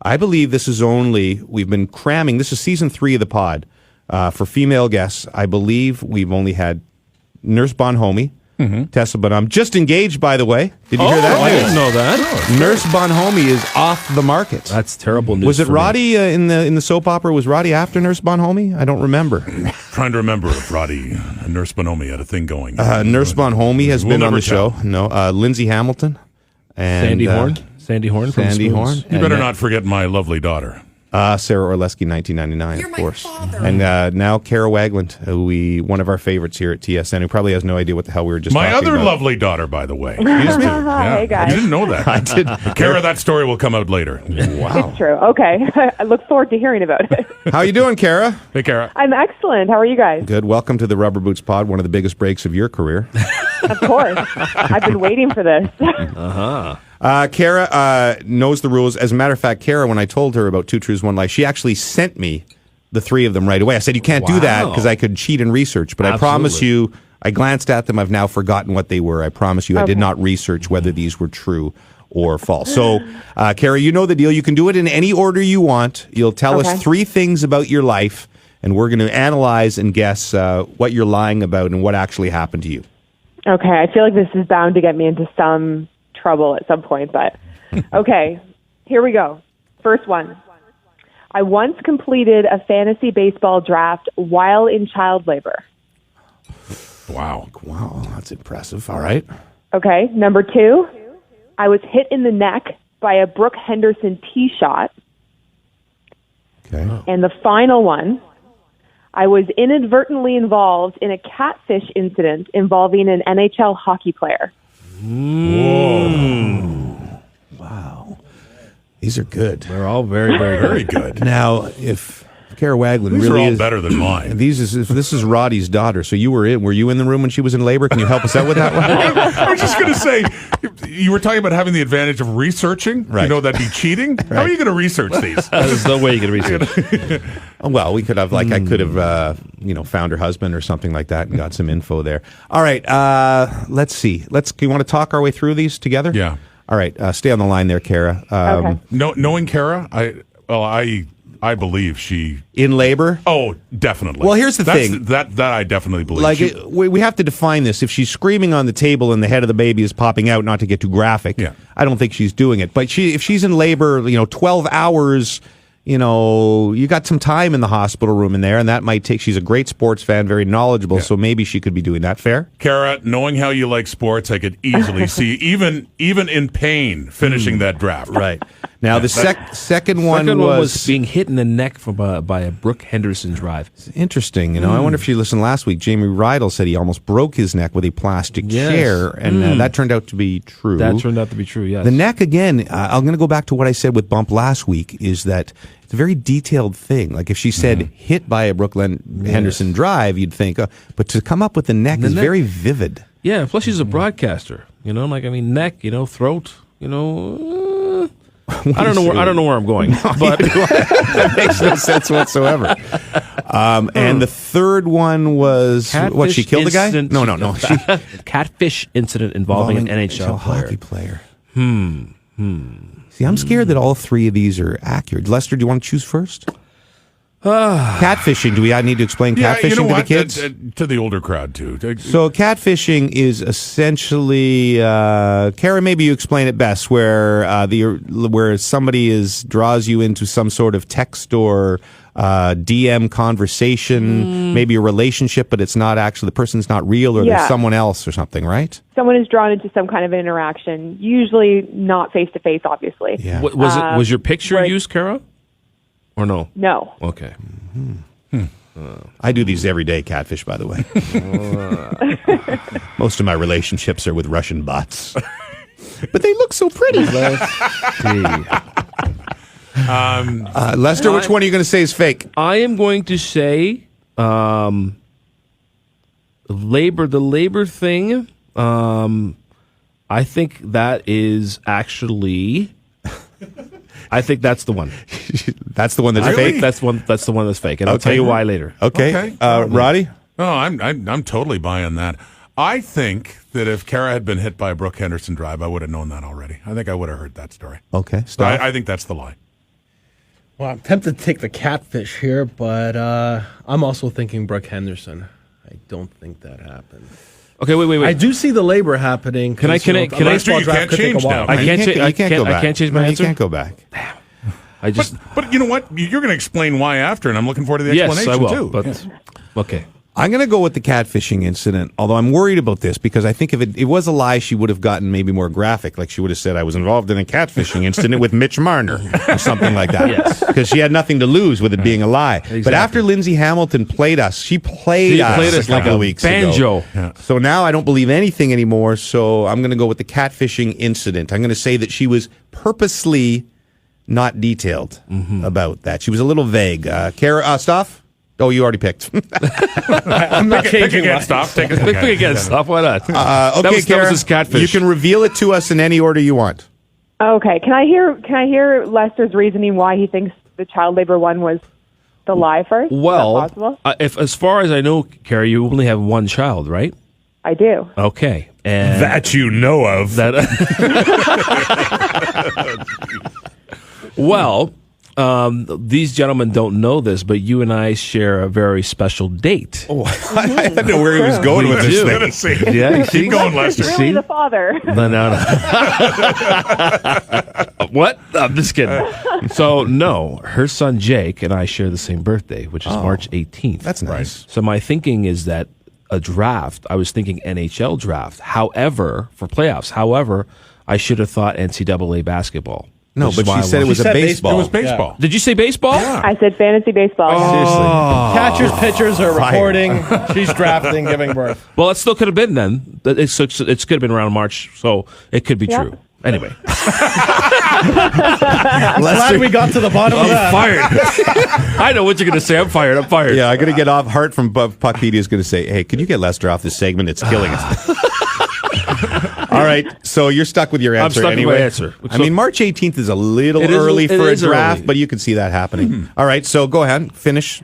I believe this is we've been cramming, this is season 3 of the pod. For female guests, I believe we've only had Nurse Bonhomie, Tessa Bonham, just engaged, by the way. Did you hear that? I didn't know that. Nurse Bonhomie is off the market. That's terrible news. Was it for me. Roddy in the soap opera? Was Roddy after Nurse Bonhomie? I don't remember. Trying to remember if Roddy and Nurse Bonhomie had a thing going. Nurse Bonhomie has We'll been on never the show. tell. No, Lindsay Hamilton. And, Sandy Horn? Sandy Horn from Sandy Spoons. Horn. You better not forget my lovely daughter. Sarah Orleski, 1999, of course. And now Kara Wagland, one of our favorites here at TSN, who probably has no idea what the hell we were just My talking other about. lovely daughter, by the way. Excuse me? Hey, guys. You didn't know that. I did. Kara, that story will come out later. Wow. It's true. Okay. I look forward to hearing about it. How you doing, Kara? Hey, Kara. I'm excellent. How are you guys? Good. Welcome to the Rubber Boots Pod, one of the biggest breaks of your career. Of course. I've been waiting for this. Kara knows the rules. As a matter of fact, Kara, when I told her about 2 truths, 1 lie, she actually sent me the 3 of them right away. I said, you can't do that because I could cheat and research. But I promise you, I glanced at them. I've now forgotten what they were. I promise you, I did not research whether these were true or false. So, Kara, you know the deal. You can do it in any order you want. You'll tell us 3 things about your life, and we're going to analyze and guess what you're lying about and what actually happened to you. Okay. I feel like this is bound to get me into some trouble at some point, but okay. Here we go. First one. I once completed a fantasy baseball draft while in child labor. Wow, that's impressive. All right. Okay. Number 2. I was hit in the neck by a Brooke Henderson tee shot. Okay. And the final one, I was inadvertently involved in a catfish incident involving an NHL hockey player. Whoa. Wow. These are good. They're all very, very, Very good. Now, if Kara Wagland These really are all is better than mine. this is Roddy's daughter. So were you in the room when she was in labor? Can you help us out with that one? I was just going to say, you were talking about having the advantage of researching. Right. You know, that'd be cheating. How are you going to research these? There's no way you can research. Well, we could have, I could have, found her husband or something like that and got some info there. All right, let's see. You want to talk our way through these together? Yeah. All right, stay on the line there, Kara. Okay. Knowing Kara, I believe she... In labor? Oh, definitely. Well, here's the thing. That I definitely believe. We have to define this. If she's screaming on the table and the head of the baby is popping out, not to get too graphic, I don't think she's doing it. But if she's in labor, 12 hours... you got some time in the hospital room in there, and that might take. She's a great sports fan, very knowledgeable, so maybe she could be doing that. Fair, Kara, knowing how you like sports, I could easily see even in pain finishing that draft. Right now, the second one was being hit in the neck by a Brooke Henderson drive. Interesting. I wonder if she listened last week. Jamie Rydell said he almost broke his neck with a plastic chair, and that turned out to be true. That turned out to be true. Yes. The neck again. I'm going to go back to what I said with Bump last week. Is that it's a very detailed thing. Like if she said hit by a Brooke Henderson drive, you'd think, but to come up with the neck is very vivid. Yeah, plus she's a broadcaster. Neck, throat, I don't know where I'm going, but that makes no sense whatsoever. And the third one was Catfish she killed a guy? No. Catfish incident involving an NHL hockey player. See, I'm scared that all 3 of these are accurate. Lester, do you want to choose first? Catfishing. Do we need to explain catfishing to the kids? To the older crowd, too. So catfishing is essentially, Kara, maybe you explain it best, where somebody draws you into some sort of text or DM conversation, maybe a relationship, but it's not actually, the person's not real, or there's someone else or something, right? Someone is drawn into some kind of an interaction, usually not face-to-face, obviously. Yeah. Was your picture used, Kara? Or no? No. Okay. I do these every day, catfish, by the way. Most of my relationships are with Russian bots. But they look so pretty. Let's see. Lester, which one are you going to say is fake? I am going to say the labor thing. I think that is actually. I think that's the one. That's the one that's Really? fake? That's the one that's fake, and I'll tell you why later. Okay. Roddy? Oh, I'm totally buying that. I think that if Kara had been hit by a Brooke Henderson drive, I would have known that already. I think I would have heard that story. Okay. So I think that's the lie. Well, I'm tempted to take the catfish here, but I'm also thinking Brooke Henderson. I don't think that happened. Okay, wait. I do see the labor happening. Can I? Lester, you can't change now. I can't go back. I can't change my answer. You can't go back. I just. But you know what? You're going to explain why after, and I'm looking forward to the Yes, explanation I will. too. But okay. I'm going to go with the catfishing incident, although I'm worried about this because I think if it was a lie, she would have gotten maybe more graphic. Like she would have said, I was involved in a catfishing incident with Mitch Marner or something like that. Yes. Because she had nothing to lose with it being a lie. Exactly. But after Lindsay Hamilton played us, she played us a couple of weeks banjo. ago. Yeah. So now I don't believe anything anymore. So I'm going to go with the catfishing incident. I'm going to say that she was purposely not detailed about that. She was a little vague. Kara, Stoff? Oh, you already picked. I'm not changing again, my stop. Take Pick again, stop. Why not? Okay, that Kara, was his catfish. you can reveal it to us in any order you want. Okay, can I hear Lester's reasoning why he thinks the child labor one was the lie first? Well, Is that possible? if as far as I know, Carrie, you only have one child, right? I do. Okay, and That you know of. that. Well, these gentlemen don't know this, but you and I share a very special date. Oh, I didn't know where he was going with this thing. Yeah, you see? Keep going, Lester. Really, See? the father. No. What? I'm just kidding. So, no, her son Jake and I share the same birthday, which is March 18th. That's nice. So my thinking is that a draft, I was thinking NHL draft. However, for playoffs, I should have thought NCAA basketball. No, which but is why she I said it wanted- was a said baseball. It was baseball. Did you say baseball? I said fantasy baseball. yeah. Catchers, pitchers are reporting. She's drafting, giving birth. Well, it still could have been then. It could have been around March, so it could be Yeah. true. Anyway, Glad we got to the bottom of I'm that. fired. I know what you're going to say. I'm fired. Yeah, I'm going to get off. Hart from Puckpedia is going to say, hey, could you get Lester off this segment? It's killing us. All right, so you're stuck with your answer I'm stuck anyway. with my answer. I mean, March 18th is a little It is- early it for a is draft, early. but you can see that happening. All right, so go ahead. Finish.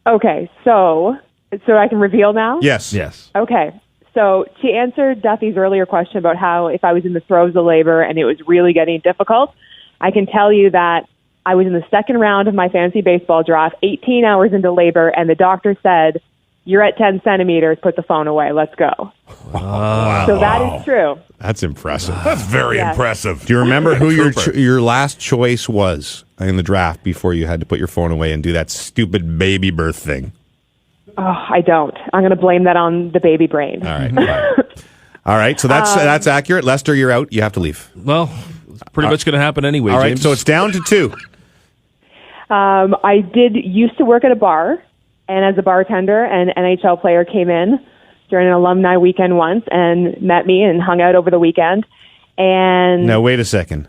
Okay, so I can reveal now? Yes. Yes. Okay. So she answered Duffy's earlier question about how if I was in the throes of labor and it was really getting difficult, I can tell you that I was in the second round of my fantasy baseball draft, 18 hours into labor, and the doctor said, you're at 10 centimeters, put the phone away, let's go. Wow. So that is true. That's impressive. That's very Yes. impressive. Do you remember who Trooper. your last choice was in the draft before you had to put your phone away and do that stupid baby birth thing? Oh, I don't. I'm going to blame that on the baby brain. All right. Fine. All right, so that's accurate. Lester, you're out. You have to leave. Well, it's pretty much going to happen anyway. All right, James. so it's down to 2. I used to work at a bar, and as a bartender, an NHL player came in during an alumni weekend once and met me and hung out over the weekend. And Now, wait a second.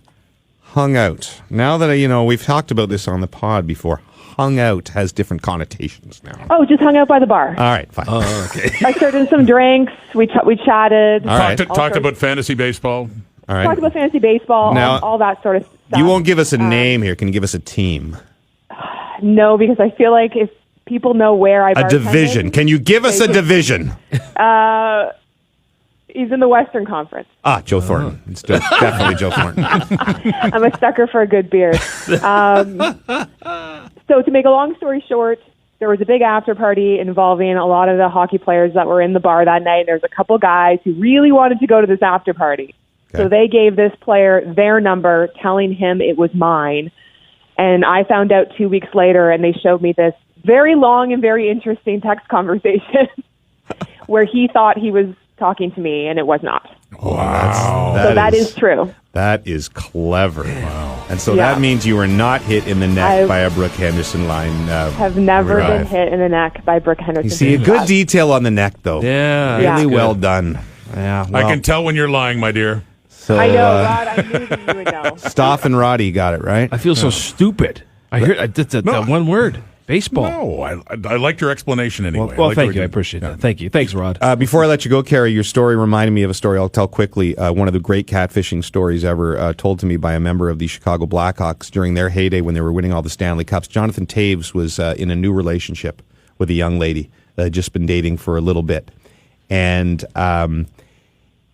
Hung out. Now that we've talked about this on the pod before, hung out has different connotations now. just hung out by the bar. All right, fine. okay. I started in some drinks. We chatted. All right. Talked about fantasy baseball. All right. Talked about fantasy baseball, Now- all that sort of stuff. You won't give us a name here. Can you give us a team? No, because I feel like if people know where I A bartended, division. Can you give us a division? he's in the Western Conference. Joe Thornton. It's definitely Joe Thornton. I'm a sucker for a good beer. So to make a long story short, there was a big after party involving a lot of the hockey players that were in the bar that night. There's a couple guys who really wanted to go to this after party. Okay. So they gave this player their number, telling him it was mine. And I found out 2 weeks later, and they showed me this very long and very interesting text conversation where he thought he was talking to me, and it was not. Wow. So that is true. That is clever. Wow. And so Yeah. that means you were not hit in the neck by a Brooke Henderson line. Have never been drive. hit in the neck by Brooke Henderson. You see, a good detail on the neck, though. Yeah. Yeah. Really Good. well done. Yeah, I can tell when you're lying, my dear. So I know, Rod. I knew that you would know. Stoff and Roddy got it right. I feel so stupid. I did that one word. Baseball. No, I liked your explanation anyway. Well, thank you. I appreciate that. Thank you. Thanks, Rod. Before I let you go, Kara, your story reminded me of a story I'll tell quickly. One of the great catfishing stories ever told to me by a member of the Chicago Blackhawks during their heyday when they were winning all the Stanley Cups. Jonathan Taves was in a new relationship with a young lady that had just been dating for a little bit. And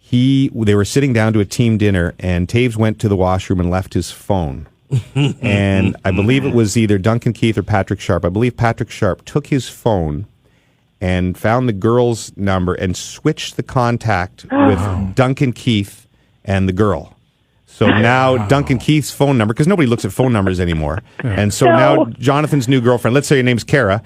they were sitting down to a team dinner, and Taves went to the washroom and left his phone. And I believe it was either Duncan Keith or Patrick Sharp. I believe Patrick Sharp took his phone and found the girl's number and switched the contact with Duncan Keith and the girl. So now Duncan Keith's phone number, because nobody looks at phone numbers anymore. And so now Jonathan's new girlfriend, let's say your name's Kara,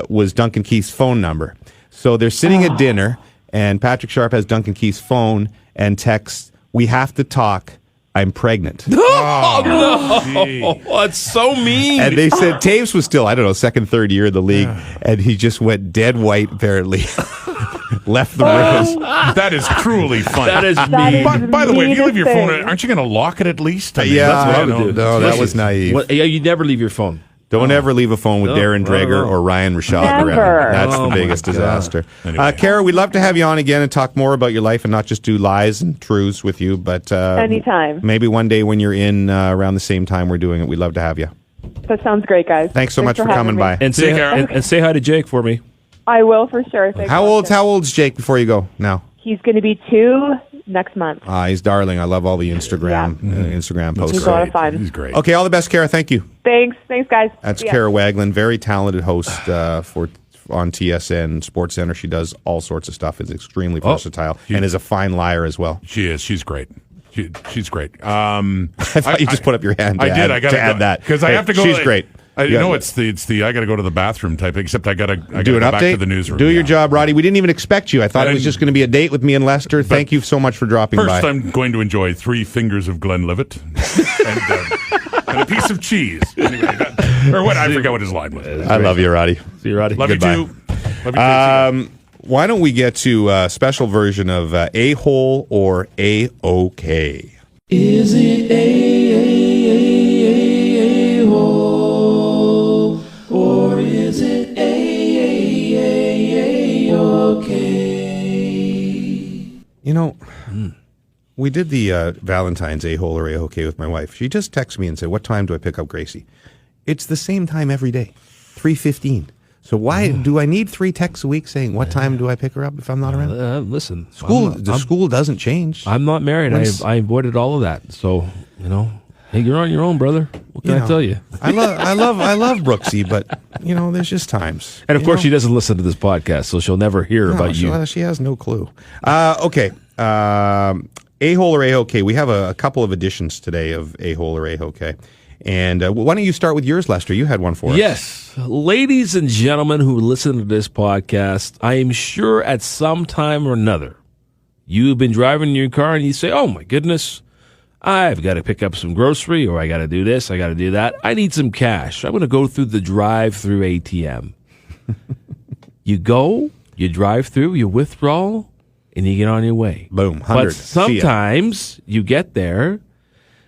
was Duncan Keith's phone number. So they're sitting at dinner, and Patrick Sharp has Duncan Keith's phone and texts, "We have to talk. I'm pregnant." Oh, no. That's so mean. And they said Taves was still, I don't know, second, third year of the league, and he just went dead white, apparently. Left the room. That is cruelly funny. That is mean. By the way, if you leave your phone, aren't you going to lock it at least? I mean, Yeah, that's what I would do. No, that was naive. You never leave your phone. Don't ever leave a phone with Darren Dreger or Ryan Rashad Never. around. That's Oh, the my biggest God. disaster. Anyway. Kara, we'd love to have you on again and talk more about your life and not just do lies and truths with you, but Anytime. maybe one day when you're in around the same time we're doing it, we'd love to have you. That sounds great, guys. Thanks so much for having coming me. by. And Take care. and say hi to Jake for me. I will for sure. Thanks, How Austin. old's Jake before you go now? He's going to be 2 next month. He's darling. I love all the Instagram posts. He's a lot of fun. He's great. Okay, all the best, Kara. Thank you. Thanks, guys. That's See ya. Kara Wagland, very talented host on TSN Sports Center. She does all sorts of stuff. Is extremely versatile and is a fine liar as well. She is. She's great. She's great. I thought you just put up your hand. I did. I got to add that because I have to go. She's great. It's the I got to go to the bathroom type. Except I got to do an go update. back to the newsroom. Do your job, Roddy. We didn't even expect you. I thought it was just going to be a date with me and Lester. Thank you so much for dropping First, by. I'm going to enjoy 3 fingers of Glenlivet and a piece of cheese. Anyway, or what? I forgot what his line was. I love you, Roddy. See you, Roddy. Love Goodbye. you too. Love you too. Why don't we get to a special version of A-hole or A-OK? Is it A-hole or is it A-OK? You know, we did the Valentine's A-hole or A-OK with my wife. She just texted me and said, "What time do I pick up Gracie?" It's the same time every day, 3:15. So why do I need 3 texts a week saying, "What time do I pick her up if I'm not around?" Listen, School doesn't change. I'm not married. I avoided all of that. So, hey, you're on your own, brother. What can I tell you? I love Brooksy, but there's just times. And of course, she doesn't listen to this podcast, so she'll never hear about you. She has no clue. Okay. A-hole or A-OK. We have a couple of editions today of A-hole or A-OK. And why don't you start with yours, Lester? You had one for us. Yes. Ladies and gentlemen who listen to this podcast, I am sure at some time or another, you've been driving your car and you say, "Oh my goodness, I've got to pick up some grocery, or I got to do this, I got to do that. I need some cash. I'm going to go through the drive-through ATM." You go, you drive through, you withdraw, and you get on your way. Boom, 100. But sometimes you get there,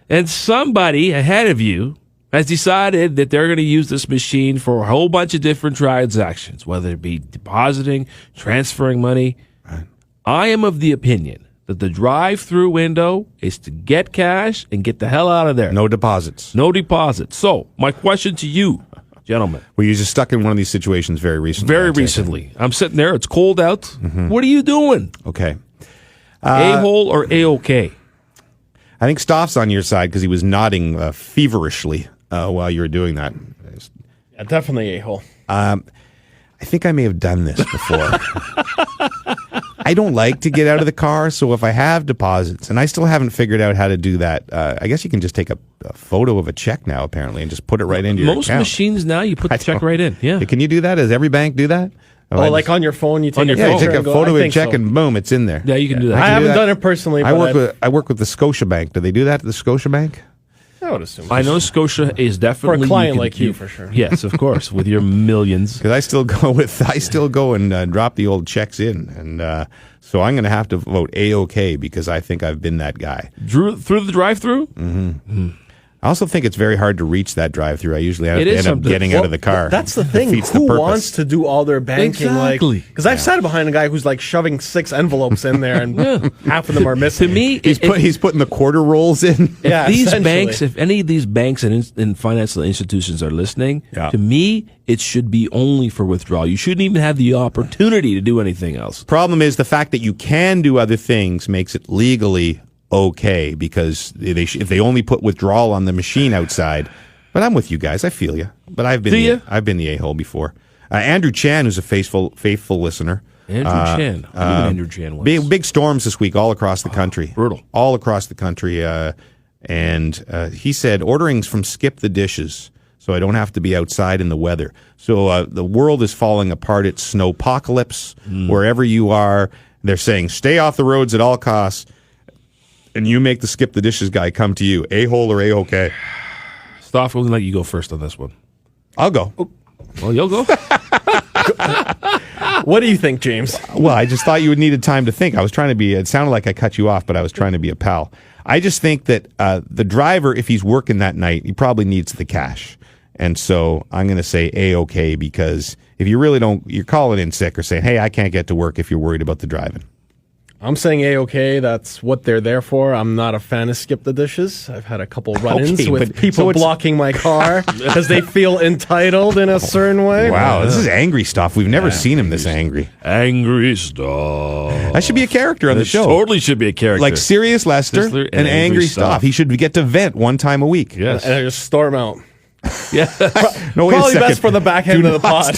and somebody ahead of you has decided that they're going to use this machine for a whole bunch of different transactions, whether it be depositing, transferring money. Right. I am of the opinion that the drive-through window is to get cash and get the hell out of there. No deposits. No deposits. So, my question to you, gentlemen. Were you just stuck in one of these situations very recently? Very recently. I'm sitting there. It's cold out. Mm-hmm. What are you doing? Okay. A-hole or A-OK? I think Stoff's on your side because he was nodding feverishly while you were doing that. Yeah, definitely A-hole. I think I may have done this before. I don't like to get out of the car, so if I have deposits, and I still haven't figured out how to do that, I guess you can just take a photo of a check now, apparently, and just put it right into your account. Most machines now, you put the check right in. Yeah. Can you do that? Does every bank do that? Oh, like on your phone, you take you take a photo of a check and boom, it's in there. Yeah, you can do that. I haven't done it personally. I work with the Scotiabank. Do they do that at the Scotiabank? I would assume. I know Scotia is definitely For a client like you, for sure. Yes, of course, with your millions. Because I still go and drop the old checks in, and so I'm going to have to vote A-OK because I think I've been that guy. Through the drive-through? I also think it's very hard to reach that drive-through. I usually end up something. getting out of the car. That's the thing. Defeats the Who purpose. wants to do all their banking? Exactly. Because I've sat behind a guy who's like shoving 6 envelopes in there, and half of them are missing. To me, He's putting the quarter rolls in. Yeah, these essentially. banks, if any of these banks and financial institutions are listening, to me, it should be only for withdrawal. You shouldn't even have the opportunity to do anything else. Problem is the fact that you can do other things makes it legally okay because if they only put withdrawal on the machine outside. But I'm with you guys. I feel you. But I've been the a-hole before. Andrew Chan, who's a faithful listener. Andrew Chan. I knew Andrew Chan was. Big storms this week all across the country. Brutal. All across the country. And he said, ordering from Skip the Dishes so I don't have to be outside in the weather. So the world is falling apart. It's snowpocalypse wherever you are. They're saying, stay off the roads at all costs. And you make the Skip the Dishes guy come to you. A-hole or A-OK? Stoff, we'll let you go first on this one. I'll go. Well, you'll go. What do you think, James? Well, I just thought you would needed time to think. I was trying to be, it sounded like I cut you off, but I was trying to be a pal. I just think that the driver, if he's working that night, he probably needs the cash. And so I'm going to say A-OK because if you really don't, you're calling in sick or saying, hey, I can't get to work if you're worried about the driving. I'm saying A-OK. That's what they're there for. I'm not a fan of Skip the Dishes. I've had a couple run-ins with people blocking my car because they feel entitled in a certain way. Wow, this is angry stuff. We've never seen him this angry. Angry Stoff. That should be a character on the show. Totally should be a character. Like Serious Lester and Angry Stoff. He should get to vent one time a week. Yes. And I just storm out. Yeah. No, wait a Probably second. best for the back end of the pod.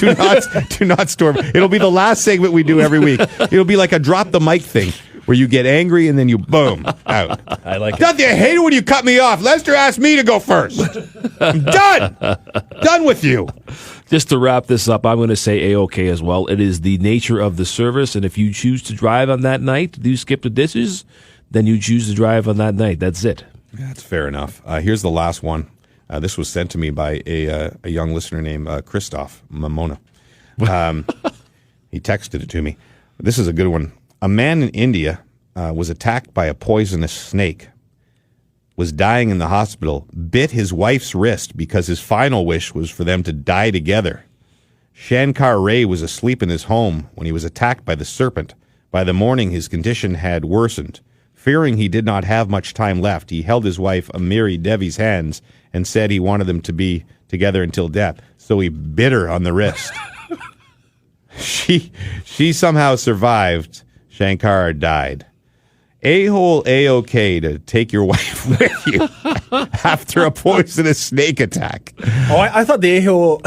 Do not storm. It'll be the last segment we do every week. It'll be like a drop the mic thing where you get angry and then you boom out. I like it. Don't you hate it when you cut me off? Lester asked me to go first. I'm done. Done with you. Just to wrap this up, I'm going to say A-OK as well. It is the nature of the service, and if you choose to drive on that night, do Skip the Dishes, then you choose to drive on that night. That's it. That's fair enough. Here's the last one. This was sent to me by a young listener named Christoph Mamona. He texted it to me. This is a good one. A man in India was attacked by a poisonous snake, was dying in the hospital, bit his wife's wrist because his final wish was for them to die together. Shankar Ray was asleep in his home when he was attacked by the serpent. By the morning, his condition had worsened. Fearing he did not have much time left, he held his wife Amiri Devi's hands and said he wanted them to be together until death. So he bit her on the wrist. She somehow survived. Shankar died. A-hole A-OK to take your wife with you after a poisonous snake attack. Oh, I thought the A-hole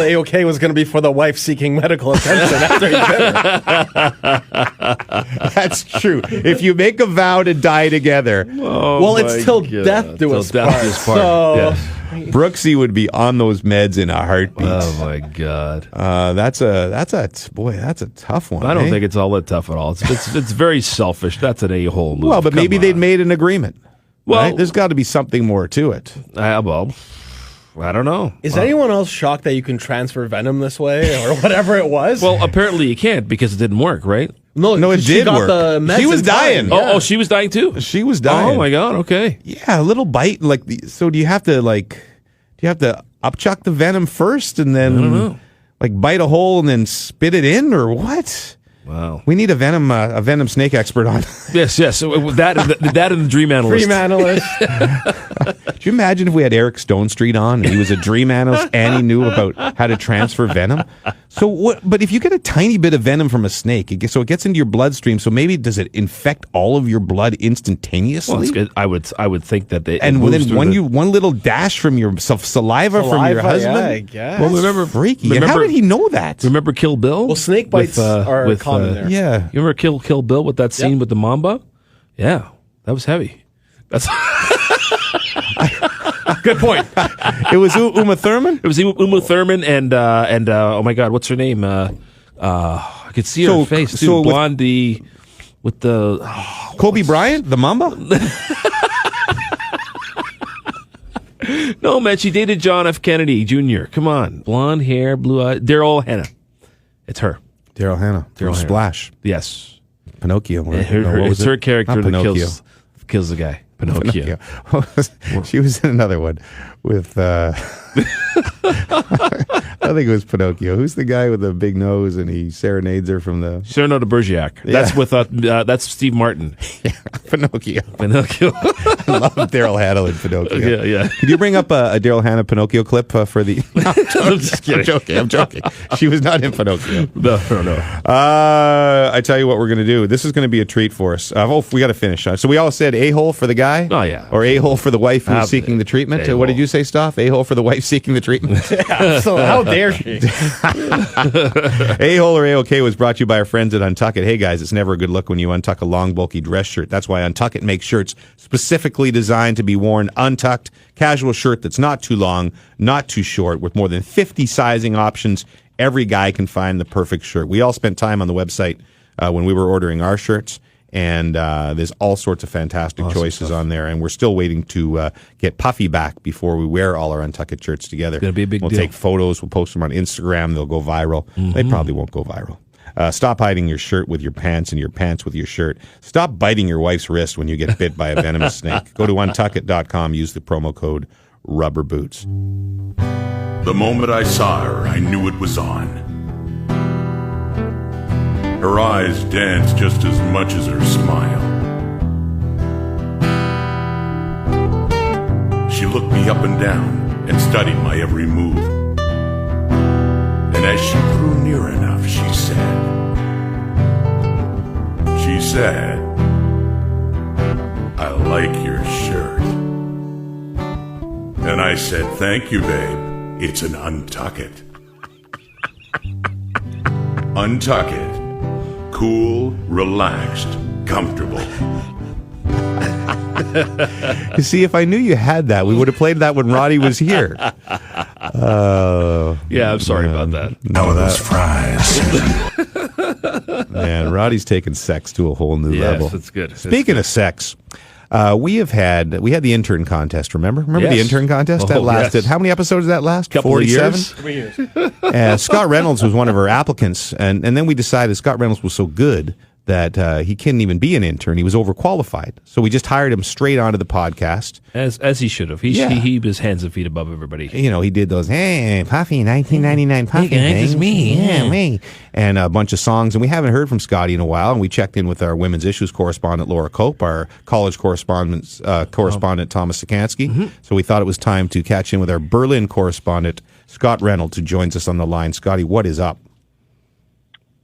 A-OK was going to be for the wife seeking medical attention after he bit her. That's true. If you make a vow to die together, well, it's till death do us part. So, Yes. Brooksy would be on those meds in a heartbeat. Oh my God. That's a tough one. I don't eh? think it's all that tough at all. It's very selfish. That's an A-hole move. Well, but maybe they'd made an agreement. Well, right? There's got to be something more to it. Well, I don't know. Is anyone else shocked that you can transfer venom this way or whatever it was? Well, apparently you can't because it didn't work, right? No, it she did got work. the meds She was in time. dying. Yeah. Oh, she was dying too. She was dying. Oh my God. Okay. Yeah, a little bite. So do you have to upchuck the venom first and then I don't know. bite a hole and then spit it in or what? Wow. We need a venom snake expert on. Yes. So that and the dream analyst. Dream analyst. Do you imagine if we had Eric Stonestreet on and he was a dream analyst and he knew about how to transfer venom? So what? But if you get a tiny bit of venom from a snake, it gets into your bloodstream. So maybe does it infect all of your blood instantaneously? Well, it's good. I would think that they And then one little dash from your saliva from your husband. Yeah, I guess. Well, remember Freaky. And how did he know that? Remember Kill Bill? Well, snake bites are common there. Yeah. You remember Kill Bill with that scene with the Mamba? Yeah, that was heavy. That's Good point. It was Uma Thurman? It was Uma Thurman and oh my God, what's her name? I could see her face. Dude, so with- blondie with the Kobe Bryant, the Mamba? No, man, she dated John F. Kennedy Jr. Come on. Blonde hair, blue eyes. Daryl Hannah. It's her. Daryl Hannah. Daryl Splash. Yes. Pinocchio. It's her character Not that kills the guy. Pinocchio. She was in another one with, I think it was Pinocchio. Who's the guy with the big nose and he serenades her from the... Cyrano de Bergerac. Yeah. That's with that's Steve Martin. Yeah, Pinocchio. I love Daryl Hannah and Pinocchio. Yeah. Could you bring up a Daryl Hannah Pinocchio clip for the... I'm just kidding. I'm joking. She was not in Pinocchio. No. I tell you what we're going to do. This is going to be a treat for us. We got to finish. So we all said a-hole for the guy? Oh, yeah. Or a-hole for the wife who's seeking the treatment? A-hole. What did you say, Stoff? A-hole for the wife seeking the treatment? So how dare she? A-hole or A-OK was brought to you by our friends at Untuck It. Hey, guys, it's never a good look when you untuck a long, bulky dress shirt. That's why Untuck It makes shirts specifically designed to be worn untucked. Casual shirt that's not too long, not too short, with more than 50 sizing options. Every guy can find the perfect shirt. We all spent time on the website when we were ordering our shirts, and there's all sorts of fantastic choices on there, and we're still waiting to get Puffy back before we wear all our Untuck It shirts together. It's going to be a big deal. We'll take photos, we'll post them on Instagram, they'll go viral. They probably won't go viral. Stop hiding your shirt with your pants and your pants with your shirt. Stop biting your wife's wrist when you get bit by a venomous snake. Go to untuckit.com, use the promo code RubberBoots. The moment I saw her, I knew it was on. Her eyes danced just as much as her smile. She looked me up and down and studied my every move. And as she drew near enough, she said, I like your shirt. And I said, thank you, babe. It's an Untuck It. Untuck It. Cool, relaxed, comfortable. You see, if I knew you had that, we would have played that when Roddy was here. Yeah, I'm sorry about that. How are those fries? Man, Roddy's taken sex to a whole new level. Yes, that's good. Speaking of sex, we had the intern contest. Remember the Yes. intern contest that lasted? Yes. How many episodes did that last? Couple of 47? years. 3 years. Scott Reynolds was one of our applicants, and then we decided Scott Reynolds was so good that he couldn't even be an intern. He was overqualified. So we just hired him straight onto the podcast. As he should have. He was hands and feet above everybody. You know, he did those, hey, Puffy, 1999 Puffy. Hey, guys, it's me. Yeah, me. And a bunch of songs. And we haven't heard from Scotty in a while. And we checked in with our women's issues correspondent, Laura Cope, our college correspondent, Thomas Sikansky. So we thought it was time to catch in with our Berlin correspondent, Scott Reynolds, who joins us on the line. Scotty, what is up?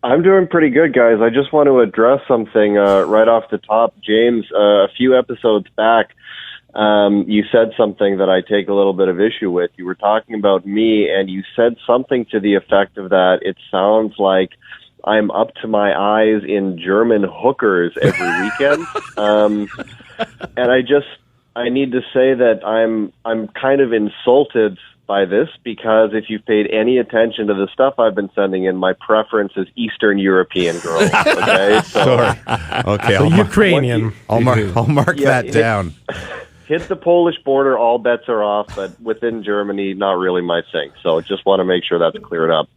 I'm doing pretty good, guys. I just want to address something right off the top. James, a few episodes back, you said something that I take a little bit of issue with. You were talking about me, and you said something to the effect of that it sounds like I'm up to my eyes in German hookers every weekend. And I need to say that I'm kind of insulted by this, because if you've paid any attention to the stuff I've been sending in, my preference is Eastern European girls. Okay, Sorry. Okay, So Ukrainian. I'll mark that down. Hit the Polish border, all bets are off, but within Germany, not really my thing. So just want to make sure that's cleared up.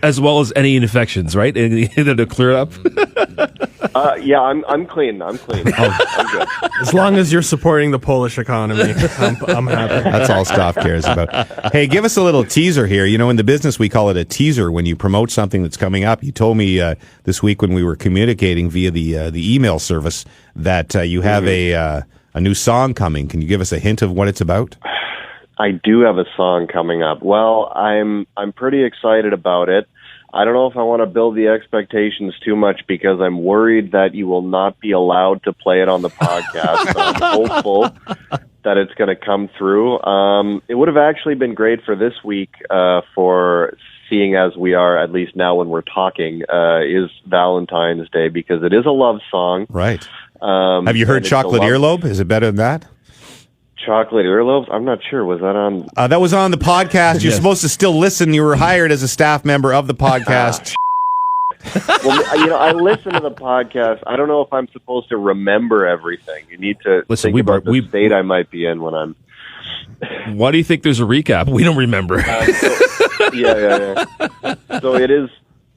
As well as any infections, right? To clear it up. Yeah, I'm clean. I'm clean. I'm good. As long as you're supporting the Polish economy, I'm happy. That's all Stoff cares about. Hey, give us a little teaser here. You know, in the business, we call it a teaser when you promote something that's coming up. You told me this week when we were communicating via the email service that you have a new song coming. Can you give us a hint of what it's about? I do have a song coming up. Well, I'm pretty excited about it. I don't know if I want to build the expectations too much, because I'm worried that you will not be allowed to play it on the podcast. But I'm hopeful that it's going to come through. It would have actually been great for this week, for seeing as we are, at least now when we're talking, is Valentine's Day, because it is a love song. Right. Have you heard Chocolate Earlobe? Is it better than that? Chocolate Earlobes? I'm not sure. Was that on? That was on the podcast. You're supposed to still listen. You were hired as a staff member of the podcast. Well, I listen to the podcast. I don't know if I'm supposed to remember everything. You need to think about the state I might be in when I'm... Why do you think there's a recap? We don't remember. Yeah. So it is...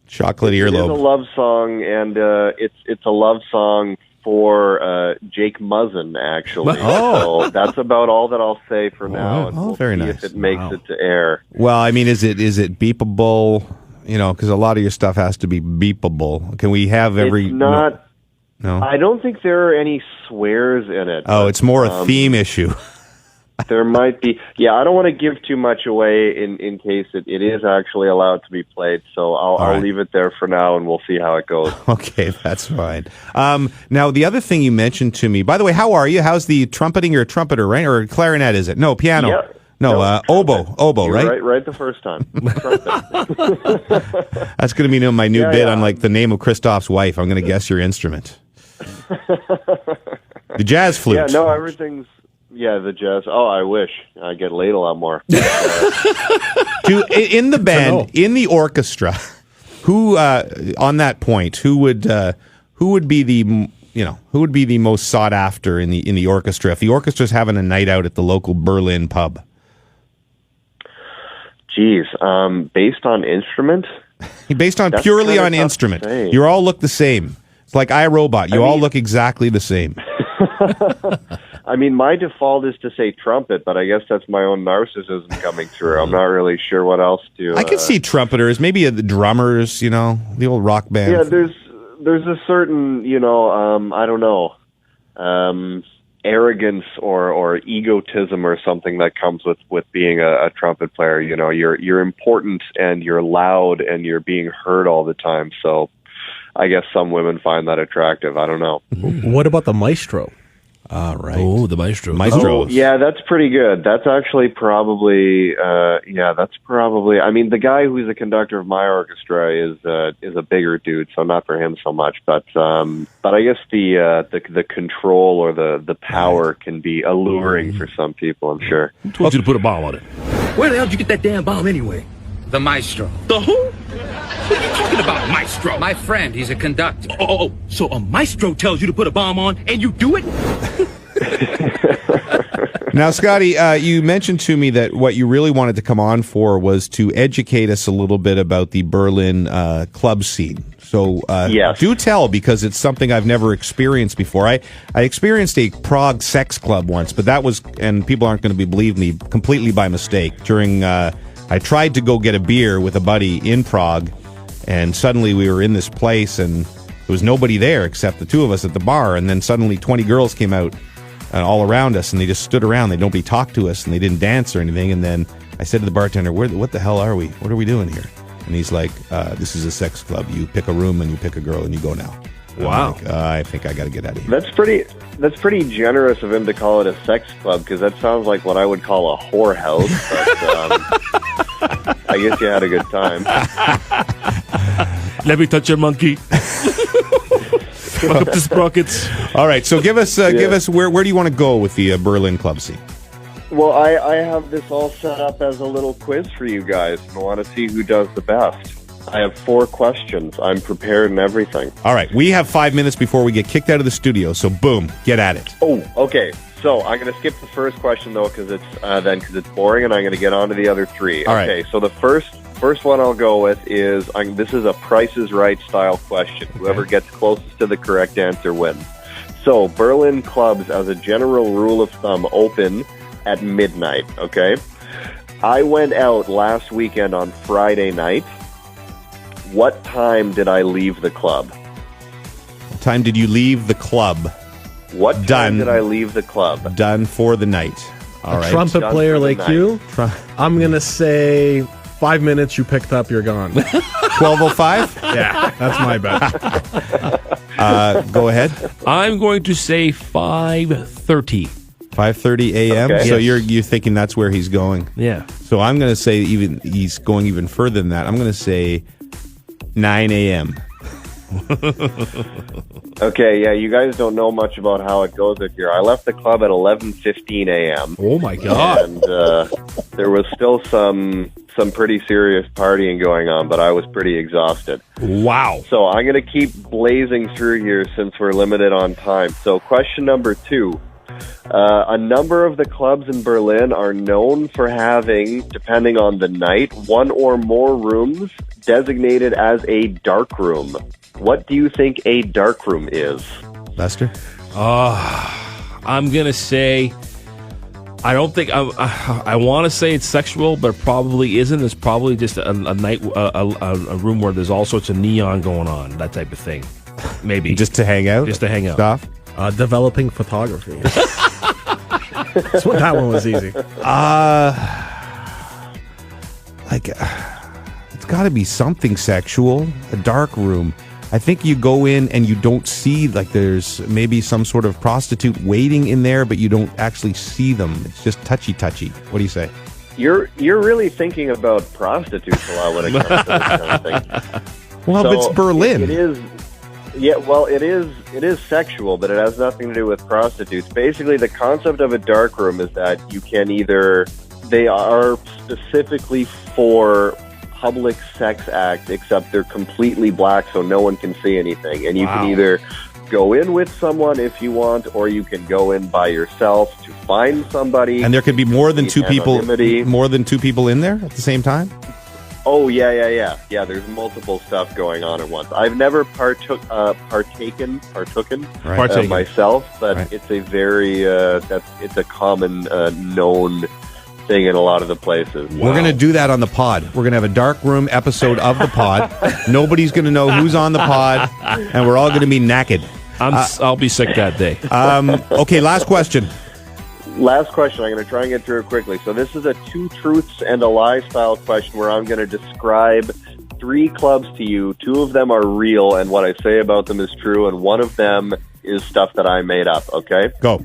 Chocolate earlobe. It is a love song, and it's a love song for Jake Muzzin, actually. Oh. So that's about all that I'll say for now. And we'll very see nice. if it makes it to air. Well, I mean, is it beepable? Because a lot of your stuff has to be beepable. Can we have every... It's not... No? I don't think there are any swears in it. Oh, it's more a theme issue. There might be. Yeah, I don't want to give too much away in case it is actually allowed to be played. So I'll leave it there for now, and we'll see how it goes. Okay, that's fine. Now, the other thing you mentioned to me, by the way, how are you? How's the trumpeting? You're a trumpeter, right? Or clarinet, is it? No, piano. Yeah. No, oboe, You're right? Right the first time. That's going to be my new bit yeah. on like the name of Christoph's wife. I'm going to guess your instrument. The jazz flute. Yeah, no, everything's... Yeah, the jazz. Oh, I wish I get laid a lot more. In the band, in the orchestra, who on that point, who would be the most sought after in the orchestra? If the orchestra's having a night out at the local Berlin pub. Geez, based on instrument? Based on purely on instrument. You all look the same. It's like iRobot. You all look exactly the same. I mean, my default is to say trumpet, but I guess that's my own narcissism coming through. I'm not really sure what else to... I could see trumpeters, maybe the drummers, the old rock band. Yeah, there's a certain, I don't know, arrogance or egotism or something that comes with being a trumpet player. You're important and you're loud and you're being heard all the time. So I guess some women find that attractive. I don't know. What about the maestro? Right. Oh, the maestro. Oh, yeah, that's pretty good. That's actually probably, I mean, the guy who's the conductor of my orchestra is a bigger dude, so not for him so much. But I guess the control or the power can be alluring for some people, I'm sure. Who told you to put a bomb on it? Where the hell did you get that damn bomb anyway? The maestro. The who? What are you talking about, maestro? My friend, he's a conductor. Oh, so a maestro tells you to put a bomb on and you do it? Now, Scotty, you mentioned to me that what you really wanted to come on for was to educate us a little bit about the Berlin club scene. So yes. Do tell, because it's something I've never experienced before. I experienced a Prague sex club once, but that was, and people aren't going to believe me, completely by mistake. During, I tried to go get a beer with a buddy in Prague, and suddenly we were in this place, and there was nobody there except the two of us at the bar, and then suddenly 20 girls came out all around us, and they just stood around. Nobody talked to us, and they didn't dance or anything. And then I said to the bartender, what the hell are we? What are we doing here? And he's like, this is a sex club. You pick a room, and you pick a girl, and you go now. Wow. Like, I think I got to get out of here. That's pretty generous of him to call it a sex club, because that sounds like what I would call a whorehouse. But I guess you had a good time. Let me touch your monkey. Fuck up the sprockets. All right, so give us where do you want to go with the Berlin club scene? Well, I have this all set up as a little quiz for you guys. I want to see who does the best. I have 4 questions. I'm prepared and everything. All right, we have 5 minutes before we get kicked out of the studio, so boom, get at it. Oh, okay. So I'm going to skip the first question though, because it's boring, and I'm going to get on to the other 3. All okay. right. So the first one I'll go with is this is a Price is Right style question. Okay. Whoever gets closest to the correct answer wins. So Berlin clubs, as a general rule of thumb, open at midnight. Okay. I went out last weekend on Friday night. What time did I leave the club? What time did you leave the club? What time did I leave the club? Done for the night. All right. Trumpet Done player for the like night. you, I'm going to say 5 minutes you picked up, you're gone. 12:05? Yeah, that's my bet. Go ahead. I'm going to say 5:30. 5:30 a.m. Okay. So Yes. you're thinking that's where he's going. Yeah. So I'm going to say he's going even further than that. I'm going to say 9 a.m. Okay, yeah, you guys don't know much about how it goes out here. I left the club at 11:15 a.m. Oh my God. And there was still some some pretty serious partying going on, but I was pretty exhausted. Wow. So I'm going to keep blazing through here since we're limited on time. So question number 2. A number of the clubs in Berlin are known for having, depending on the night, one or more rooms designated as a dark room. What do you think a dark room is? Lester? I'm going to say, I don't think, I want to say it's sexual, but it probably isn't. It's probably just a night, a room where there's all sorts of neon going on, that type of thing. Maybe. Just to hang out? Just to hang out. Stuff? Developing photography. That's what that one was easy. It's got to be something sexual. A dark room. I think you go in and you don't see, like, there's maybe some sort of prostitute waiting in there, but you don't actually see them. It's just touchy. What do you say? You're really thinking about prostitutes a lot when it comes to this kind of thing. Well, so it's Berlin. It is. Yeah, well, it is sexual, but it has nothing to do with prostitutes. Basically, the concept of a dark room is that you can they are specifically for public sex acts, except they're completely black, so no one can see anything. And you can either go in with someone if you want, or you can go in by yourself to find somebody. And there could be more than two people in there at the same time? Oh, yeah. There's multiple stuff going on at once. I've never partaken myself, but it's a very it's a common known thing in a lot of the places. We're going to do that on the pod. We're going to have a dark room episode of the pod. Nobody's going to know who's on the pod, and we're all going to be naked. I'll be sick that day. Okay, last question. Last question. I'm going to try and get through it quickly. So this is a 2 truths and a lie style question where I'm going to describe 3 clubs to you. 2 of them are real, and what I say about them is true, and 1 of them is stuff that I made up, okay? Go.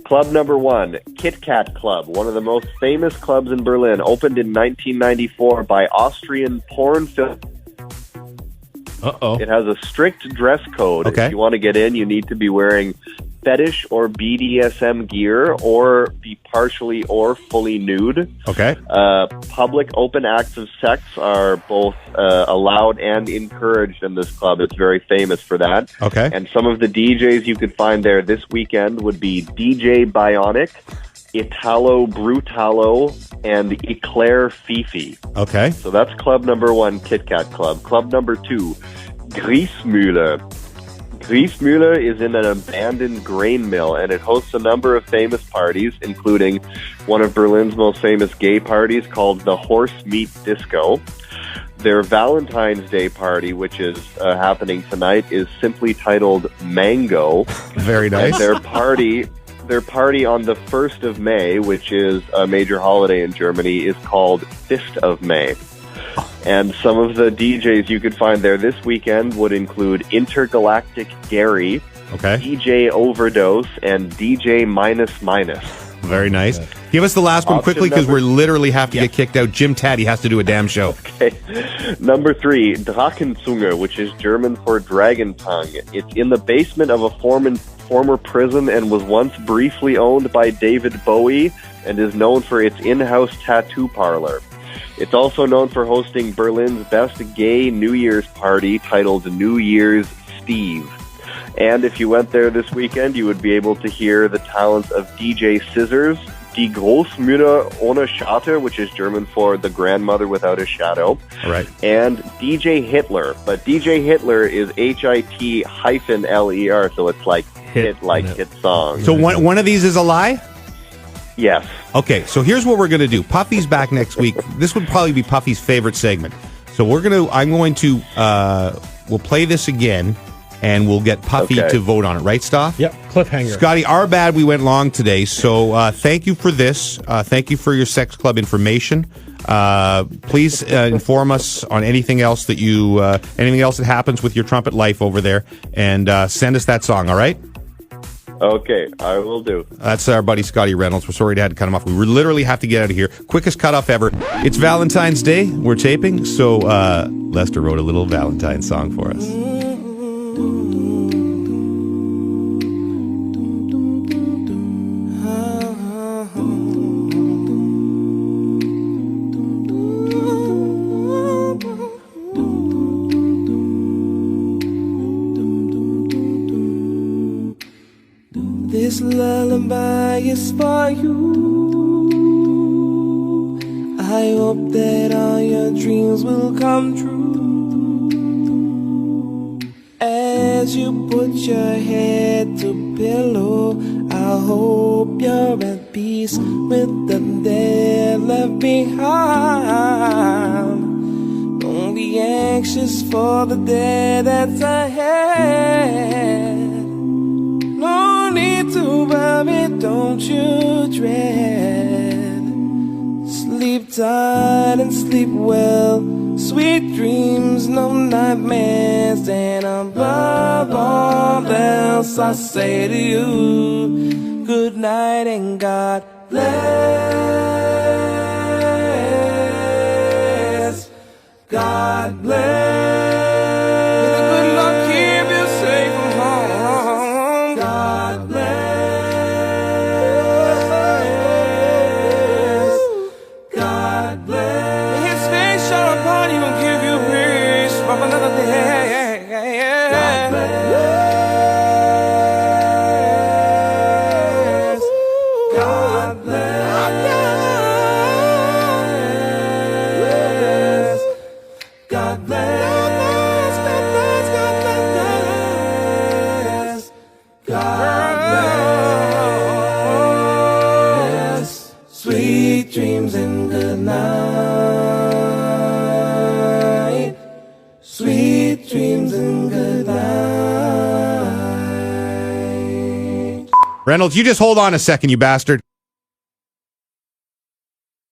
Club number 1, Kit Kat Club, one of the most famous clubs in Berlin, opened in 1994 by Austrian porn film. Uh-oh. It has a strict dress code. Okay. If you want to get in, you need to be wearing fetish or BDSM gear, or be partially or fully nude. Okay. Public open acts of sex are both allowed and encouraged in this club. It's very famous for that. Okay. And some of the DJs you could find there this weekend would be DJ Bionic, Italo Brutalo, and Eclair Fifi. Okay. So that's club number 1, Kit Kat Club. Club number 2, Griesmühle. Griesmühle is in an abandoned grain mill, and it hosts a number of famous parties, including one of Berlin's most famous gay parties called the Horse Meat Disco. Their Valentine's Day party, which is happening tonight, is simply titled Mango. Very nice. And their party on the 1st of May, which is a major holiday in Germany, is called Fist of May. And some of the DJs you could find there this weekend would include Intergalactic Gary, DJ Overdose, and DJ Minus Minus. Very nice. Give us the last one quickly, because we're literally have to get kicked out. Jim Taddy has to do a damn show. Okay. Number 3, Drachenzunge, which is German for dragon tongue. It's in the basement of a former prison and was once briefly owned by David Bowie and is known for its in-house tattoo parlor. It's also known for hosting Berlin's best gay New Year's party titled New Year's Steve. And if you went there this weekend, you would be able to hear the talents of DJ Scissors, Die Großmutter ohne Schatten, which is German for the grandmother without a shadow. All right. And DJ Hitler. But DJ Hitler is HIT-LER, so it's like hit song. So one of these is a lie? Yes. Okay, so here's what we're going to do. Puffy's back next week. This would probably be Puffy's favorite segment. So we'll play this again, and we'll get Puffy to vote on it. Right, Stoff? Yep, cliffhanger. Scotty, our bad we went long today, so thank you for this. Thank you for your sex club information. Please inform us on anything else that happens with your trumpet life over there, and send us that song, all right? Okay, I will do. That's our buddy Scotty Reynolds. We're sorry to have to cut him off. We literally have to get out of here. Quickest cutoff ever. It's Valentine's Day. We're taping, so Lester wrote a little Valentine song for us. highest for you. I hope that all your dreams will come true. As you put your head to pillow, I hope you're at peace with the dead left behind. Don't be anxious for the day that's ahead. No need to worry, don't you dread. Sleep tight and sleep well. Sweet dreams, no nightmares. And above all else, I say to you, good night and God bless. God bless. May the good Lord keep you safe from home. God bless. God bless. May His face shine upon you and give you peace from another day. God bless. God bless. God bless. God bless. Sweet dreams and good night. Sweet dreams and good night. Reynolds, you just hold on a second, you bastard.